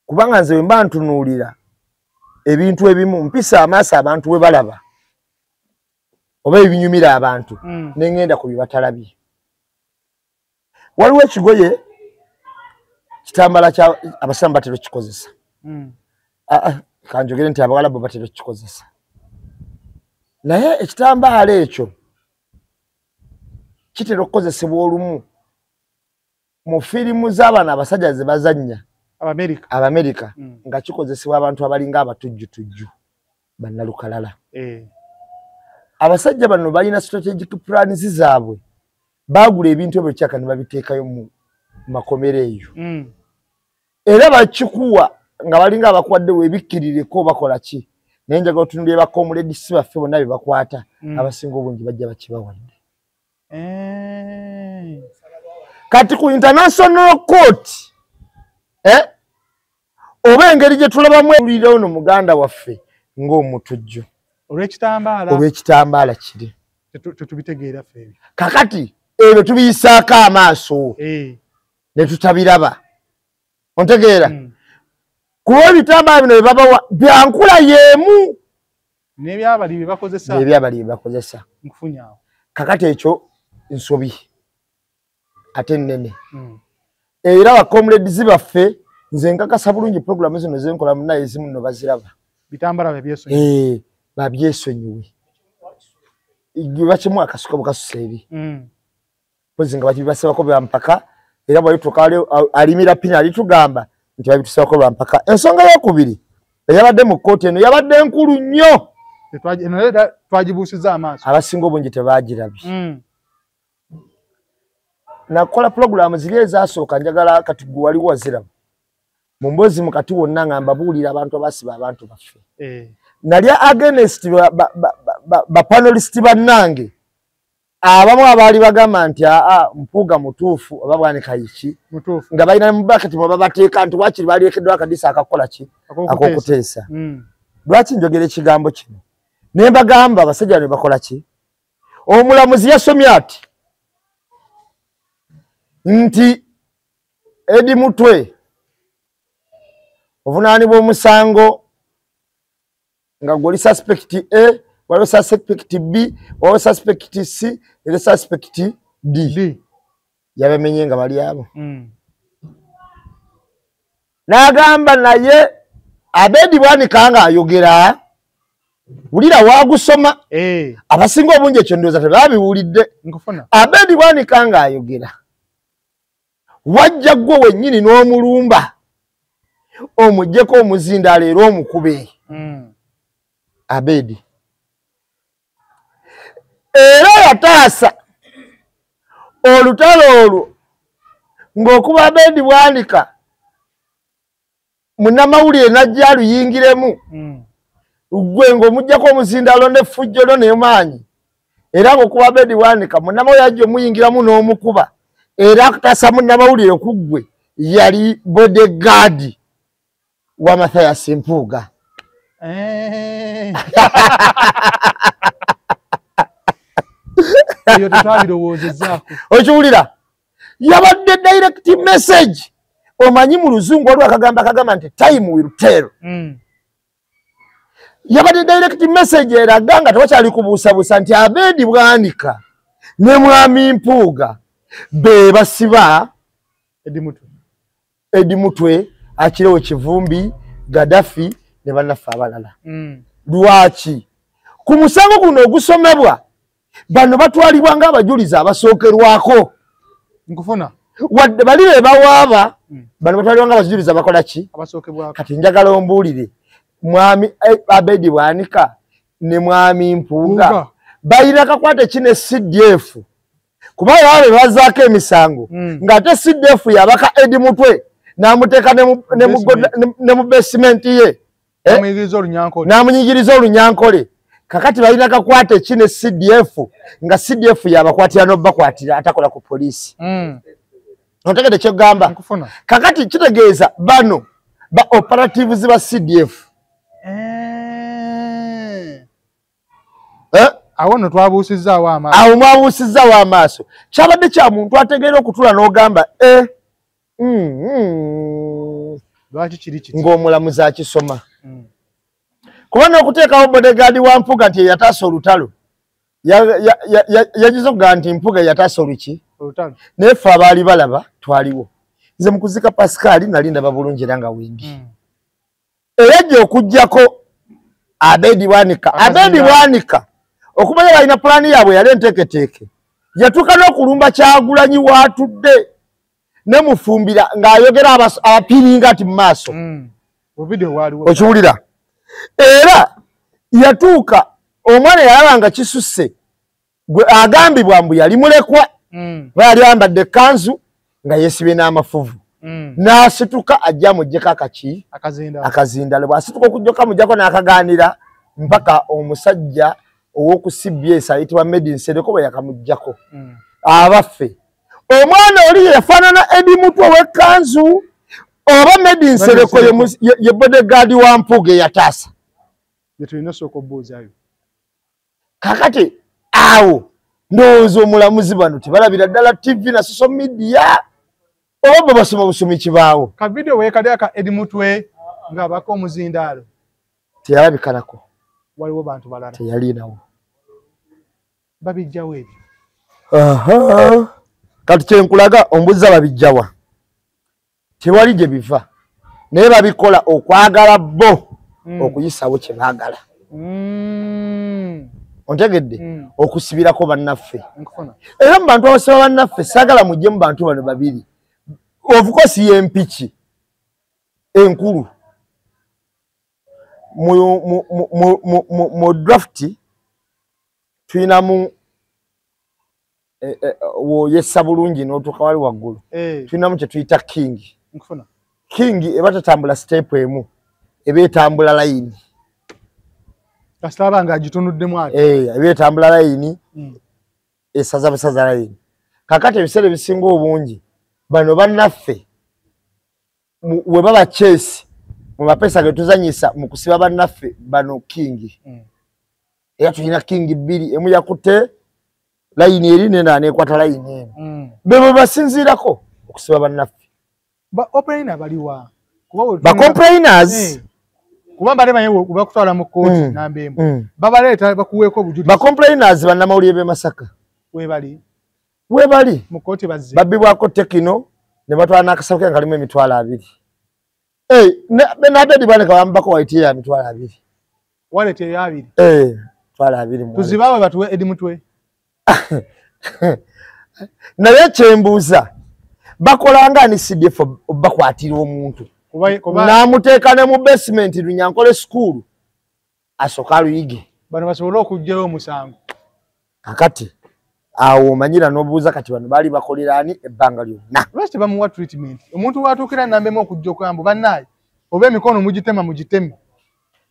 Speaker 1: kubanga nze bwe mba ntunuulira ebintu ebimu mpisa amaaso abantu we balaba oba ebinyumira abantu nengenda ku bibatalabye waliwo ekigoye kitambala kya abasamba batera kikozesa kanjogere nti abawalabu batera kikozesa naye ekitambaala ekyo kitera okukozesebwa olumu mu firimu z'abaana abasajja ze bazannya Abamerika nga kikozesebwa abantu abalinga abatujjutujju bannalukalala abasajja bano balina strategic plans zaabwe bagula ebintu ebyo kyaka ne babiteekayo mu makomero eyo era bakikuwa nga balinga abakwadde weebikkirireko bakola ki naye njagala otunulire bakomuledisi baffe bonna be bakwata abasinga obungi bajja bakibawadde kati ku international court oba engeri gye tulabamu ewulira ono muganda waffe ng'omutujju
Speaker 2: olw'ekitambaala
Speaker 1: kiri
Speaker 2: tetubitegeera ffe
Speaker 1: kakati ebyo tubiyisaako amaaso ne tutabiraba ontegeera kuba ebitambala bino bye babawa byankula yeemu
Speaker 2: n'ebyabali bye bakozesa nkufunyaawo
Speaker 1: kakati ekyo nsobi ate nnene era bakomuledizi baffe nze nkakasa bulungi puroguramu zino zenkola munaye ezimu nno baziraba
Speaker 2: bitambala
Speaker 1: babyesonyiwe bakimu akasuka bukasusa eri pozi nga bakibasabako byampaka era bwalituuka alimira pina alitugamba nti babitusabako lwampaka ensonga yokubiri eyabadde mu kkooti eno yabadde enkulu nnyo
Speaker 2: twagibuusiza amaaso
Speaker 1: abasinga obungi tebagirabye nakola puroguramu ziri ezasooka njagala kati gwe waliwo waziraba mu mboozi mukati wonna nga mbabuulira abantu abasiba abantu baffe nalya against bapanelist bannange abamu abaali bagamba nti mpuuga mutuufu oba Bwanika yiki nga balina mu bakati mwe babateeka nti wakiri baliekeddwa akadisa akakola ki akokuteesa lwaki njogera ekigambo kino ne mbagamba abasajja ne bakola ki omulamuzi yasomye ati nti Edi Mutwe ovunaanibwa omusango nga goli suspect A waliwo suspect B waliwo suspect C era suspect D yabamenye nga bali abo n'agamba naye Abedi Bwanika nga ayogera wulira wagusoma abasinga obungi ekyo ndowooza tebabiwulidde Abedi Bwanika nga ayogera wajja gwe wennyini n'omulumba omuggyeko omuzindaalo era omukube Abedi era yataasa olutalo olwo ng'okuba Abedi Bwanika munnamawulire najja aluyingiremu gwe ng'omuggyako omuzindaalo n'effujjo n'emaanyi era ng'okuba Abedi Bwanika munnamawulire ajja omuyingiramu n'omukuba era akutaasa munnamawulire ku ggwe yali bodyguard wa Mathias Mpuuga okiwulira yabadde direct message omanyi mu luzungu waliwo akagamba nti time will tell yabadde direct message eraga nga tewakyali kubuusabuusa nti Abedi Bwanika ne mwami Mpuuga be basiba Edi Mutwe akirewo Kivumbi Gaddafi ne bannaffe abalala lwaki ku musango guno ogusomebwa bano batwalibwa ng'abajulizi abasookerwako
Speaker 2: nkufuna
Speaker 1: wadde bali be bawaaba bano batwalibwa ng'abajulizi abakola ki kati njagala ombuulire mwami Abedi Bwanika ne mwami Mpuuga balina kakwate ki ne CDF kuba baba be bazaako emisango ng'ate CDF yabaka Edi Mutwe n'amuteeka ne mu basement ye n'amunyigiriza olunyankole kakati balina kakwate ki ne CDF nga CDF yabakwatira n'obakwatira atakola ku poliisi otegedde kyogamba kakati kitegeeza bano ba operatives ba CDF
Speaker 2: awo no twabuusizaawo amaaso
Speaker 1: awo mwabuusizaawo amaaso kyabadde kya muntu ategeera okutula n'ogamba
Speaker 2: lwaki kiri kiti
Speaker 1: ng'omulamuzi akisoma kuba n'okuteekawo bodyguard wa Mpuuga nti yataasa olutalo yagize okugaa nti Mpuuga yataasa oluki naye ffe abaali balaba twaliwo nze mu kuzika Pascal nali ndaba bulungi era nga wendi eyajja okuggyako Abedi Bwanika okumanya balina pulaani yaabwe yali enteeketeeke yatuuka n'okulumba Kyagulanyi waatudde ne mufumbira ng'ayogera abapiringa ati mu maaso okiwulira era yatuuka omwana yalaba nga kisusse gwe agambibwa mbu yali mulekwa yali ayambadde ekkanzu nga yeesibye n'amafuvu n'asituka ajja amuggyeko akazindalo bw'asituka okuggyako amuggyako n'akaganira mpaka omusajja ow'oku CBS ayitibwa Medi Nsereko bwe yakamuggyako abaffe omwana oli yafaanana Edi Mutwe ow'ekkanzu oba Medi Nsereko ye bodyguard wa Mpuuga eyataasa
Speaker 2: tulina sooka obbuuzaayo
Speaker 1: kakati awo ndowooza omulamuzi bano tebalabira ddala TV na social media oba basoma busomi kibaawo
Speaker 2: ka video weekali aka Edi Mutwe nga bako omuzindaalo
Speaker 1: teyalabikanako
Speaker 2: waliwo bantu balala
Speaker 1: teyalinawo
Speaker 2: babijjawo ebyo
Speaker 1: kati kyenkulaga ombuza babijjawa tewali gye biva naye babikola okwagala bo okuyisawo kye baagala ontegedde okusibirako bannaffe era mu bantu abasiba bannaffe saagala mujje mu bantu bano babiri ovukosi y'empiki enkulu mu draft tuyinamu woyesa bulungi n'otuuka wali waggulu tuyinamu kye tuyita king eba tatambula step emu eba etambula layini
Speaker 2: kasitaba nga agitunuddemu ati
Speaker 1: eba etambula layini esaza busaza layini kakati ebiseera ebisinga obungi bano bannaffe we baba chase mu mapesa ge tuzanyisa mu kusiba bannaffe bano king era tulina king bbiri emu yakutte layini eri nenda aneekwata layini emu bebo basinziirako okusiba bannaffe
Speaker 2: operaina baliwa
Speaker 1: ba complainers
Speaker 2: kuba mbale manyewo bakutwala mu kooti nambemu babaleeta bakuweeko obujulizi
Speaker 1: ba complainers bannamawulire b'e Masaka webali
Speaker 2: mu kooti bazze
Speaker 1: babbibwako tekino ne batwala n'akasawo ke kalimu emitwalo 2 benadadi baneka bambako waitiye ya mitwalo 2
Speaker 2: walete ya 2
Speaker 1: mitwalo 2
Speaker 2: tuzibawe batuwe Edi Mutwe
Speaker 1: naye kyembuuza bakolanga ni CDF bakwatira omuntu namuteeka ne mu basement Runyankole school asoka luyige
Speaker 2: bano basobola okujjayo omusango
Speaker 1: akati awo manyira n'obuuza kati bano bali bakoleraani ebbanga lyonna
Speaker 2: lwaki bamuwa treatment omuntu watuukira nambemu okujja okwambu bannaye oba emikono mugiteme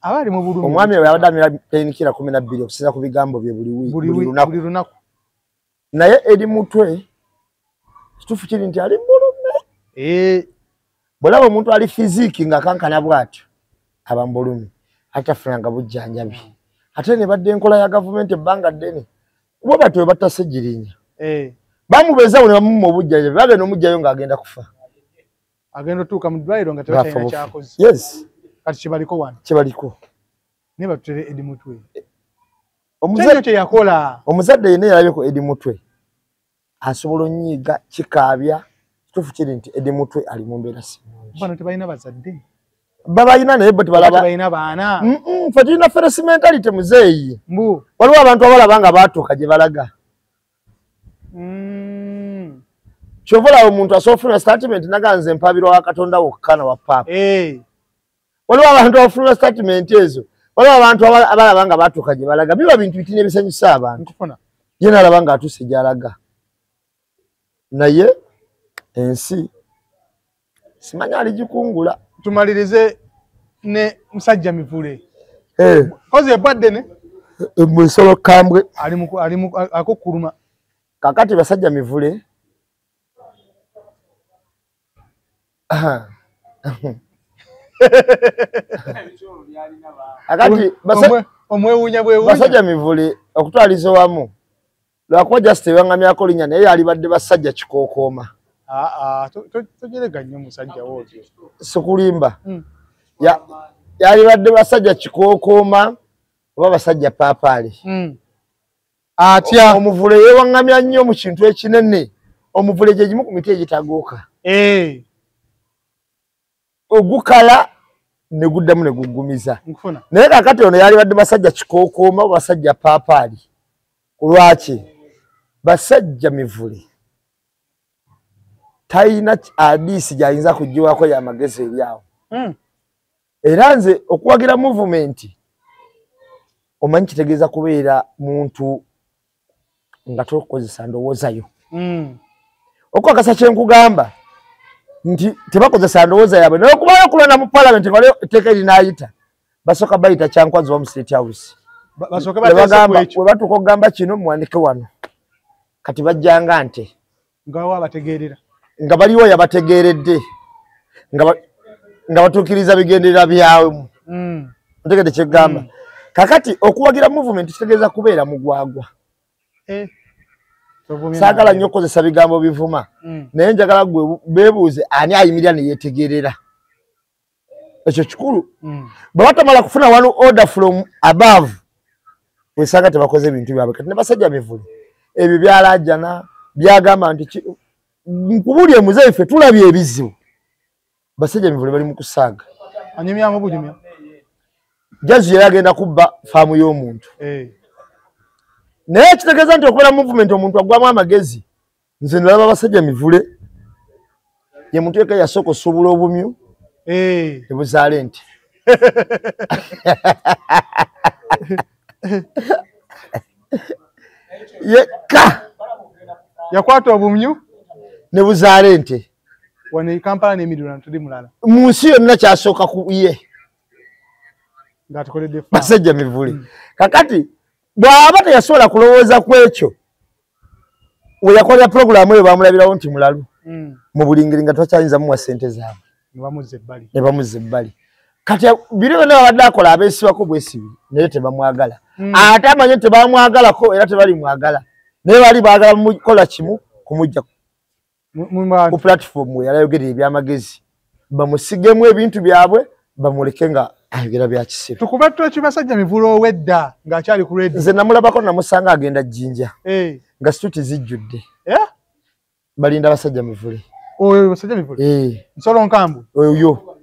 Speaker 2: abali mu bulumi
Speaker 1: omwami we yabadde amira painkiller 12 okusinza ku bigambo bye buli lunaku naye Edi Mutwe kituufu kiri nti ali mbulume bw'olaba omuntu ali fiziiki nga kankana bw'atyo aba mbulume atafunanga bujjanjabi ate ne badde enkola ya gavumenti ebbanga ddene bo batwe batase jirinya bamubeza ne bamumma obujjanjabi bagenda omujjayo ng'agenda kufa
Speaker 2: agenda otuuka mu ddwaliro nga tebakyalina kyakoze
Speaker 1: yes
Speaker 2: kati kibaliko wano
Speaker 1: kibaliko
Speaker 2: ne batutere Edi Mutwe omuzadde kye yakola
Speaker 1: omuzadde yene yalabeko Edi Mutwe asobola onyiiga kikaabya kituufu kiri nti Edi Mutwe ali mu mbeera simungi
Speaker 2: bano tebalina bazadde
Speaker 1: babayina naye bo
Speaker 2: tebalina baana
Speaker 1: fe tulina feresi mentality muzeeyi waliwo abantu abalaba nga baatuuka gye balaga kyova olaba omuntu asobola ofuna statement naganze mpaabirwa wa Katonda wokka na wa paapa waliwo abantu abafuna statement ezo waliwo abantu abalaba nga baatuuka gye balaga biba bintu bitini ebisanyusa abantu ye nalaba nga atuuse gy'alaga naye ensi simanya aligikungula
Speaker 2: tumalirize ne musajja Mivule koze badde ne
Speaker 1: musolo kambwe
Speaker 2: ali akokuruma
Speaker 1: kakati basajja Mivule akati
Speaker 2: omwewunya
Speaker 1: basajja Mivule okutwaliza wamu lwakuba just ebangamyako linnya naye yali badde basajja kikookooma
Speaker 2: tojerega nnyo musajja wootyo
Speaker 1: sikulimba yali badde basajja kikookooma oba basajja paapaali
Speaker 2: atya
Speaker 1: omuvule yeewaŋŋamya nnyo mu kintu ekinene omuvule gye gimu ku miti egitagooka ogukala ne guddamu ne gugumiza naye kakati ono yali badde basajja kikookooma oba basajja paapaali kulwaki basajja Mivule talina adiisi gy'ayinza kugjiwako y'amagezi eri awo era nze okuwagira movement omanyi kitegeeza kubeera muntu nga tokozesa ndowoozayo okwakasa kyenkugamba nti tebakozesa ndowooza yaabwe naye okubayo okulonda mu parliament nga waliwo etteeka erinaayita basooka bayita Kyankwazi wa mu State House we batuuka okugamba kino muwandike wano kati bajjanga nte nga baliwo yabategeeredde nga batuukiriza bigenderera byabwe ntegedde kyegamba kakati okuwagira movement kitegeeza kubeera mugwagwa Sagala nnyo kozesa bigambo bivuma. Naye njagala gwe beebuuze ani ayimirira ne yeetegerera. Ekyo kikulu. Bwe batamala kufuna one order from above, wesanga tebakoze ebintu byabwe. Kati ne basajja mivule. Ebyo byalajjana, byagamba nti nkubulye muzeeyi ffe tulabye ebizibu. Basajja mivule bali mu kusaaga.
Speaker 2: Anyumya mubujumya.
Speaker 1: Jazi yagenda kubba faamu y'omuntu. Naye kitegeeza nti okubeera movement omuntu agwamu amagezi. Nze nalaba basajja mivule. Ye muntu yekka yasooka osuubula obumyu. Ebuzaale nti. Yekka.
Speaker 2: Yakwata obumyu.
Speaker 1: Ne buzaale nti.
Speaker 2: Wano Kampala n'emidula tuli mulala.
Speaker 1: Mu nsi yonna kyasooka ku ye.
Speaker 2: Ngatukoledde
Speaker 1: basajja mivule. Kakati bw'aba teyasobola kulowooza ku ekyo we yakolera puroguramu eyo bamulabirawo nti mulalu mu bulingiri nga twakyayinza muwa ssente zaabwe ne bamuzza ebbali. Kati biri byonna babadde akola abeesibako bwesibi naye tebamwagala. Ate amanye tebamwagalako era tebalimwagala naye bali baagala mukola kimu kumujja ku platform we yalayogera ebyamagezi bamusigemu ebintu byabwe bamuleke nga ayogera bya kisiru.
Speaker 2: Tukubattu ekibasajja mivule owedda ng'akyali ku radio.
Speaker 1: Nze namulabako namusanga agenda Jjinja. Nga situti zijjudde. Balinda basajja mivule.
Speaker 2: Oyo basajja mivule? Nsolo nkambu?
Speaker 1: Oyo.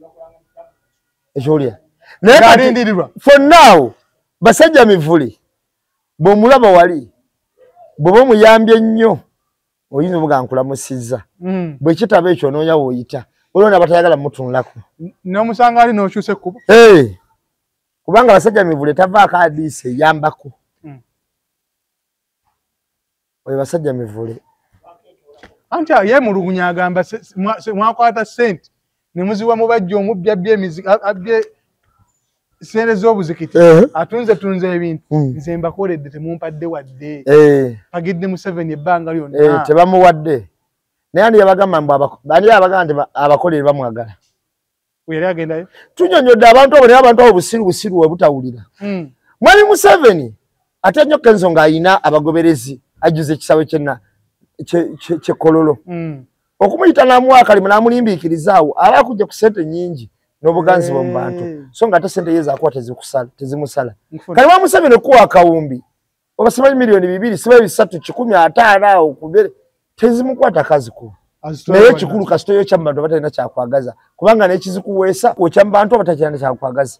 Speaker 1: Ekyolya. Naye for now, basajja mivule, bw'omulaba wali, bw'oba omuyambye nnyo, oyinza obuga nkulamusizza. Bwe kitaba ekyo onoonya w'oyita. Olona batayagala mutunlako.
Speaker 2: N'omusanga ali n'okyusa ekkubo?
Speaker 1: Kubanga basajja mivule tavaako adiisi eyambako. Oyo basajja mivule.
Speaker 2: Anti yeemulugunya agamba mwakwata ssente ne muziwa mubajja omubbi abbye ssente z'obuzikiti atunze ebintu nze mbakoledde temumpadde wadde. Pagidde Museveni ebbanga lyonna.
Speaker 1: Tebamuwadde. Naye ani yabagamba nti abakolere bamwagala.
Speaker 2: Yali agendayo?
Speaker 1: Tunyonyodde abantu abo naye abantu abo busiru we butawulira. Mwami Museveni ate nnyo Kenzo ng'ayina abagoberezi ajjuza ekisawe ky'ekololo. Okumuyita n'amuwakalimu n'amulimbiikirizaawo aba akujja ku ssente nnyingi n'obuganzibwa mu bantu. So ng'ate ssente ye zaakuwa tezimusala. Kale Mwami Museveni okuwa akawumbi oba simanyi miliyoni 2 siba 3 150 awo kubere tezimukwata kaziko. Naye ekikulu kasitoyo ky'abantu abatalina kyakwagaza kubanga n'ekizikuweesa oky'abantu abatalina kyakwagaza.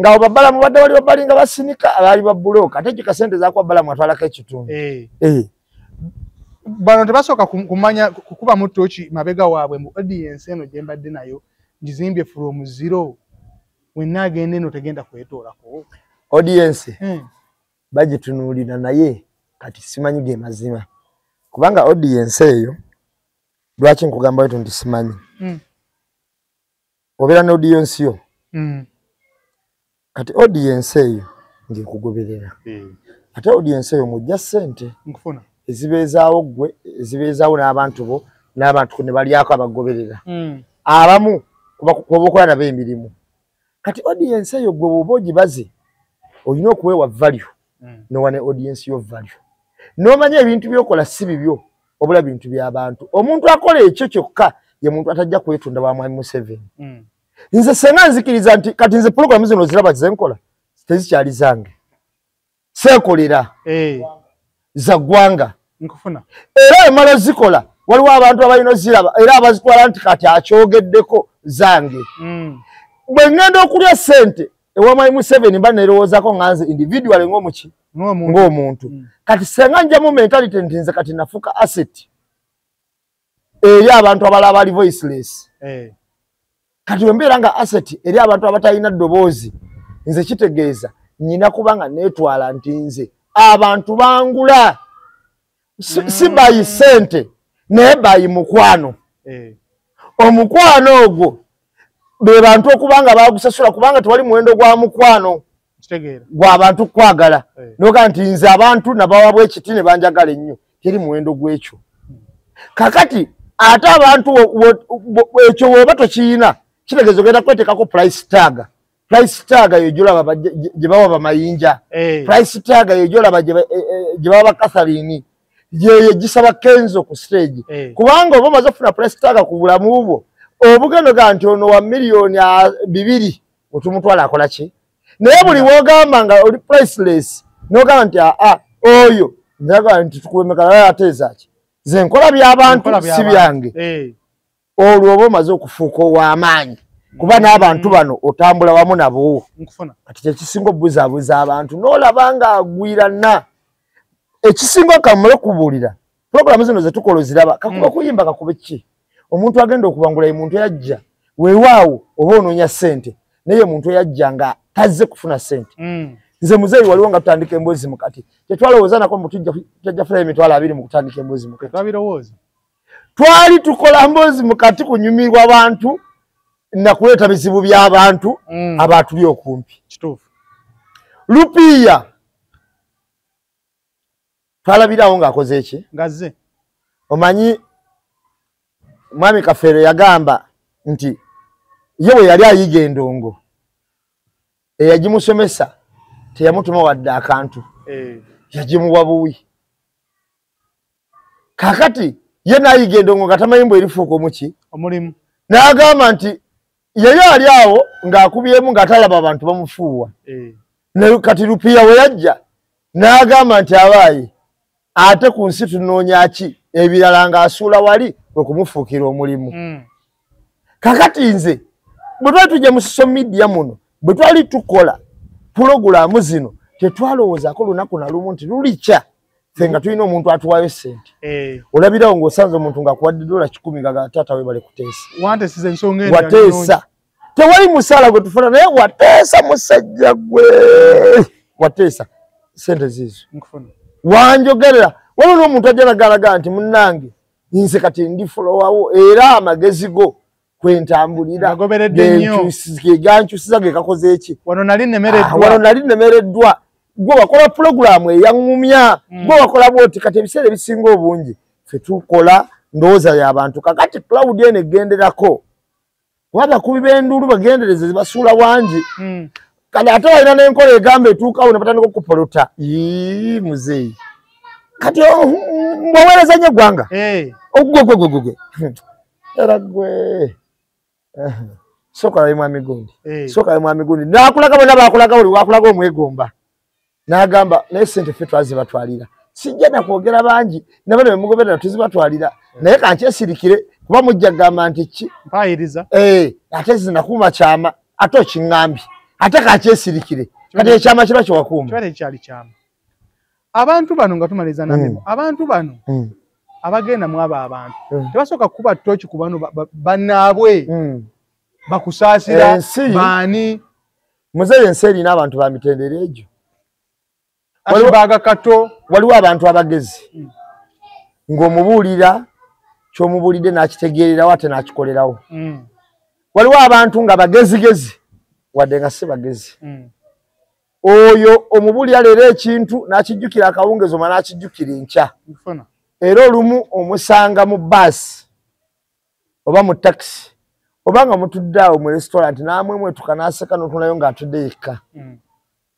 Speaker 1: Ng'awo babbalamu badde bali babbalinga basinika abaali babbuloka ate kikasente zaakuwa bbalamu atwalako ekitundu.
Speaker 2: Bano tebasooka kumanya kukuba mu ttooki mabega waabwe mu audience eno gye mbadde nayo gizimbye from zero wenna agenda eno tegenda kwetoolako.
Speaker 1: Audience bagitunuulira naye kati simanyi ge mazima. Kubanga audience eyo lwaki nkugamba nti simanyi. Obeera ne audience yo. Kati audience eyo ngekugoberera. Ate audience eyo mujja ssente.
Speaker 2: Nkufuna.
Speaker 1: Ezibeezaawo gwe, ezibeezaawo n'abantu bo, n'abantu ne balyako abagoberera. Abamu kuba okola nabo emirimu. Kati audience eyo gwe bw'oba ogibaze olina okuweewa value n'owa ne audience yo value. N'omanya ebintu by'okola si bibyo obula bintu by'abantu. Omuntu akola ekyo kyokka ye muntu atajja kwetunda bwa Mwami Museveni. Nze senga nzikiriza nti kati nze programu zino ziraba zenkola tezikyali zange. Seekolera za ggwanga.
Speaker 2: Nkufuna.
Speaker 1: Era emala zikola waliwo abantu abalina oziraba era abazitwala nti kati akyogeddeko zange. Bwe ngenda okulya ssente ewa Mwami Museveni mba nerowoozako nga nze individual ng'omuki ng'omuntu. Kati senga njamu mentality nti nze kati nafuuka asset eri abantu abalala bali voiceless. Kati wembeera nga asset eri abantu abatalina ddoboozi nze kitegeeza nyina kubanga neetwala nti nze abantu bangula si bayi ssente naye bayi mukwano. Omukwano ogwo be bantu okubanga bagusasula kubanga tewali muwendo gwa mukwano gw'abantu kwagala. Noga nti nze abantu nabawabwa ekiti ne banjagala ennyo teri muwendo gw'ekyo. Kakati ate abantu ekyo bw'oba tokiyina kitegeeza ogenda kweteekako price tag price tag yojolaba gye bawa bamayinja price tag yojolaba gye bawa Catherine ye gisaba Kenzo ku stage kubanga obo maze kufuna price tag ku bulamu bwo obugendo ga nti ono wa milioni 2 otumutwala akola ki naye buli wogamba nga oli priceless nogamba nti oyo ndaga nti tukwemeka ateza ki ze nkola by'abantu si byange olwo obo maze okufuuka ow'amaanyi kuba n'abantu bano otambula wamu nabo kati ekisinga obuzaabuza abantu n'olaba agwirana ekisinga kamule kubuulira programu zino zetukola ziraba kakuba kuyimba kakube ki omuntu agenda okubangula muntu yajja weewaawo oba onoonya ssente naye muntu yajja nga tazze kufuna ssente nze muzeeyi waliwo nga tutandika emboozi mukati tetwalowooza nako mbu tujja funa emitwalo 2 mu kutandika emboozi mukati twali tukola mboozi mukati kunyumirwa abantu nakuleeta bizibu by'abantu abatuli okumpi lupiya twalabirawo ng'akoze eki
Speaker 2: ngazze
Speaker 1: omanyi mwami Kafeero yagamba nti ye bwe yali ayiga endongo eyagimusomesa teyamutuma wadde akantu yagimuwa buwi kakati ye n'ayiga endongo nga tamanyi mbwe erifuuka omuki
Speaker 2: omulimu
Speaker 1: n'agamba nti yali ali awo ng'akubyemu ng'atalaba abantu bamufuuwa kati lupiya we yajja n'agamba nti abaayi ate ku nsi tunoonya ki ebirala ng'asuula wali okumufuukira omulimu kakati nze bwe twali tujja mu social media muno bwe twali tukola pulogulaamu zino tetwalowoozaako lunaku na lumu nti lulikya ffe nga tulina omuntu atuwayo ssente olabirawo ng'osanze omuntu ng'akuwadde $10 nga taata we bale kuteesa wateesa tewali musaala gwe tufuna naye wateesa musajja gwe wateesa ssente ziizo wanjogerera waliwo n'omuntu ajja nagalaga nti munnange nze kati ndi fulowawo era amagezi go kwentambulira gankyusiza gekakoze eki
Speaker 2: wano nali
Speaker 1: nemereddwa gwe wakola pulogulaamu eyaŋŋumya gwe wakola bwoti kati ebiseera ebisinga obungi ffe tukola ndowooza y'abantu kakati Claudia eno egenderako wabakubi b'enduulu bagendereze basuula wangi kati ate walina n'enkola egamba etuukawo ne batandika okupolota muzeeyi kati mwaweereza nnyo eggwanga ogwegwegwegwe era gwe sokola ye mwami gundi n'akulaga bonna baakulaga buli wakulaga omwegomba n'agamba naye ssente ffe twazibatwalira sijja nakwogera bangi ne bano bemugoberera tuzibatwalira naye kankyesirikire kuba mujja kugamba nti ki
Speaker 2: mpayiriza
Speaker 1: ate zinakuuma kyama ate okiŋŋambye ate kankyesirikire kati ekyama kiba kyewakuuma
Speaker 2: kibale kyali kyama abantu bano nga tumaliza namemo abantu bano abagenda mu abo abantu tebasooka kuba ttooki ku bano bannaabwe bakusaasira baani
Speaker 1: muzeeyi ensi erina abantu ba mitendera egyo
Speaker 2: akibaga kato
Speaker 1: waliwo abantu abagezi ng'omubuulira ky'omubuulidde n'akitegeererawo ate n'akikolerawo waliwo abantu nga bagezigezi wadde nga si bagezi oyo omubuulira leero ekintu n'akijjukira akawungeezi oma n'akijjukira enkya era olumu omusanga mu baasi oba mu takisi oba nga mutudde awo mu restaurant n'amwemwetuka n'aseka n'otunayo ng'atudde yekka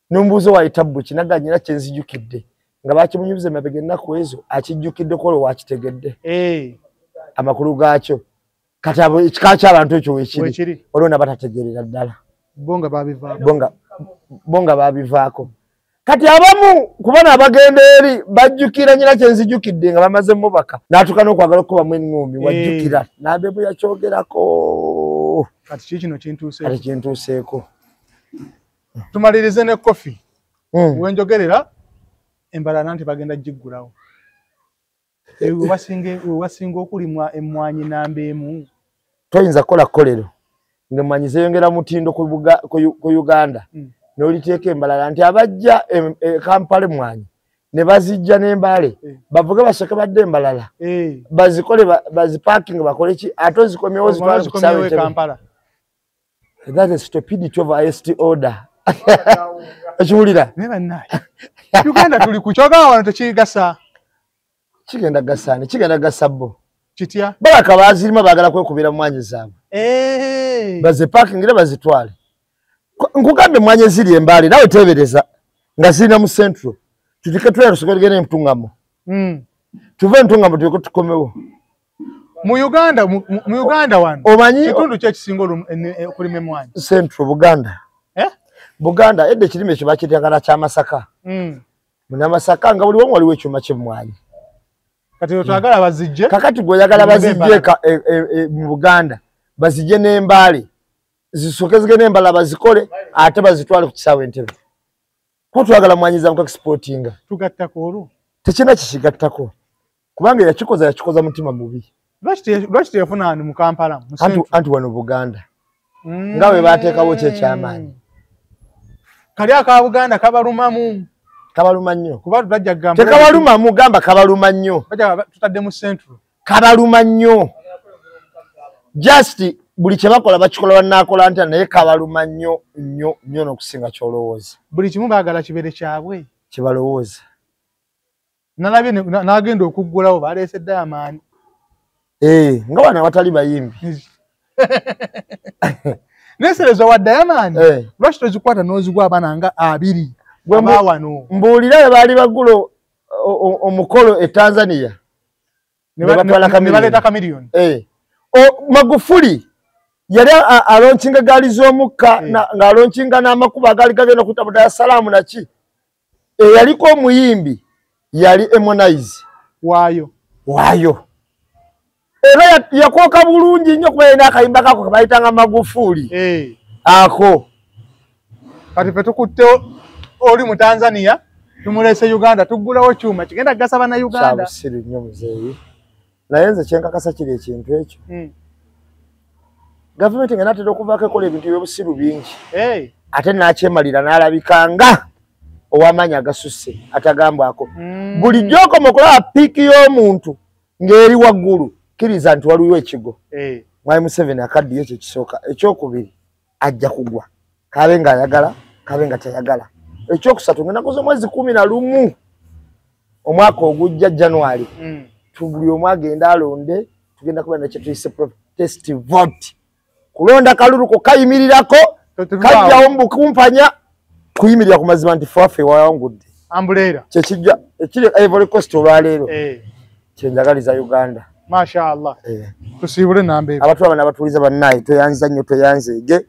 Speaker 1: n'omubuuzo wayita buki naganyira kyenzijjukidde nga bakimunyumiza emabega ennaku ezo akijjukidde kola wakitegedde amakulu gaakyo kati ekika ky'abantu ekyo weekiri waliwo nabatategeerera ddala bo nga babivaako kati abamu kubana abagenda eri bajjukira nyina kyenzijjukidde nga bamaze mubaka n'atuuka n'okwagala okubamu eŋŋombi wajjukira n'abebu yakyogerako
Speaker 2: kati kino
Speaker 1: kintuuseeko
Speaker 2: tumalirize ne kofi wenjogerera embalana nti bagenda giggulawo wewasinga okulimwa emmwanyi namba emu
Speaker 1: toyinza kukola kolero ng'emmwanyi zeeyongera mutindo ku Uganda n'oliteeka embalala nti abajja Kampala emmwanyi ne bazijja n'embale bavuge basooke badde embalala bazikole bazipaakinga bakole ki ate ozikomyewo zitwale ku kisaawe
Speaker 2: Kampala.
Speaker 1: That is stupidity of highest order. Ekiwulira
Speaker 2: Uganda tuli ku kyogera wano tekigasa
Speaker 1: kigenda gasaani kigenda gasa bo
Speaker 2: kitya
Speaker 1: balaka bazirima baagala kwekubira mu mwanyi zaabwe bazipakingire bazitwale nkugambe mwanye ziri embali nawe tebereza nga zina mu central tutike tuya tusogere ntungamo tuve ntungamo tuko tukomewo
Speaker 2: mu Uganda wano
Speaker 1: omanyi
Speaker 2: kitundu kye kisingo kuli memwanyi
Speaker 1: central Buganda edde kirime kyo bakityagala kya Masaka muna Masaka nga buli waliwo ekyuma ky'emmwanyi
Speaker 2: kati otwagala bazijje
Speaker 1: kakati goyagala bazijje mu Buganda bazijje n'embali zisokezege n'embala bazikole ate bazitwale ku kisaawe Entebbe ko twagala mwanyiza mu exportinga
Speaker 2: tugattako olwo
Speaker 1: tekina kishigattako kubanga yakikoza mutima mubi
Speaker 2: lwaki teyafuna mu Kampala
Speaker 1: anti wano Buganda ngawe bateekawo ky'ekyamaanyi
Speaker 2: kali aka Buganda
Speaker 1: kabaluma nnyo
Speaker 2: kuba bajja gamba
Speaker 1: tekabaluma mugamba kabaluma nnyo
Speaker 2: bajja tutadde mu central
Speaker 1: kabaluma nnyo just buli kye bakola bakikola bannakola nti naye kabaluma nnyo n'okusinga ky'olowooza
Speaker 2: buli kimu baagala kibere kyabwe
Speaker 1: kyebalowooza
Speaker 2: nalabye n'agenda okuggulawo baleesedde amaanyi
Speaker 1: nga wana watali bayimbi
Speaker 2: nesereza wa Diamond lwaki tozikwata n'ozigwa abaana nga 2 wano
Speaker 1: mbuulira bwe baali bagulo omukolo e Tanzania
Speaker 2: ne baleeta kamiliyoni
Speaker 1: Magufuli yali alonkinga gaali z'omukka ng'alonkinga n'amakubo agaali gagenda okuyita mu Dar es Salaam naki eyaliko omuyimbi yali Harmonize waayo era yakwoka bulungi nnyo kuba yalina akayimba kako kabayitanga Magufuli ako
Speaker 2: kati fe tukutte oli mu Tanzania tumulese Uganda tuggulawo kyuma kigenda kugasa bana Uganda
Speaker 1: sabusiru nnyo muzeeyi naye nze kyenkakasa kiri ekintu ekyo gavumenti nga natera okuvaako ekola ebintu by'obusiru bingi ate nakyemalira n'alabikanga ow'amaanyi agasusse atagambwako bulijjo okoma okulaba piiki y'omuntu ng'eri waggulu kkiriza nti waliwo ekigo Mwai Museveni akaddiyo ekyo kisooka ekyokubiri ajja kugwa kabe nga ayagala kabe nga tayagala ekyokusatu ng'ennaku z'omwezi 11 omwaka ogujja January buli omu agenda alonde tugenda kuba na kyetuyise protest vote kulonda kalulu kokayimirirako kajjawo mubukumpanya kuyimirira ku mazima nti faffe wawangudde
Speaker 2: ambulera
Speaker 1: kyekijja ekiri Ivory Coast olwaleero kyenjagaliza Uganda
Speaker 2: mashallah tusiibule nambe
Speaker 1: abantu abana abatuuliza bannaye toyanza nnyo toyanzeege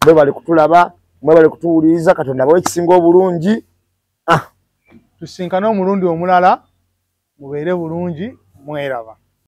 Speaker 1: mwe bali kutulaba mwe bali kutuwuliriza Katonda bawe ekisinga obulungi
Speaker 2: tusinkane omulundi omulala mubeere bulungi mweraba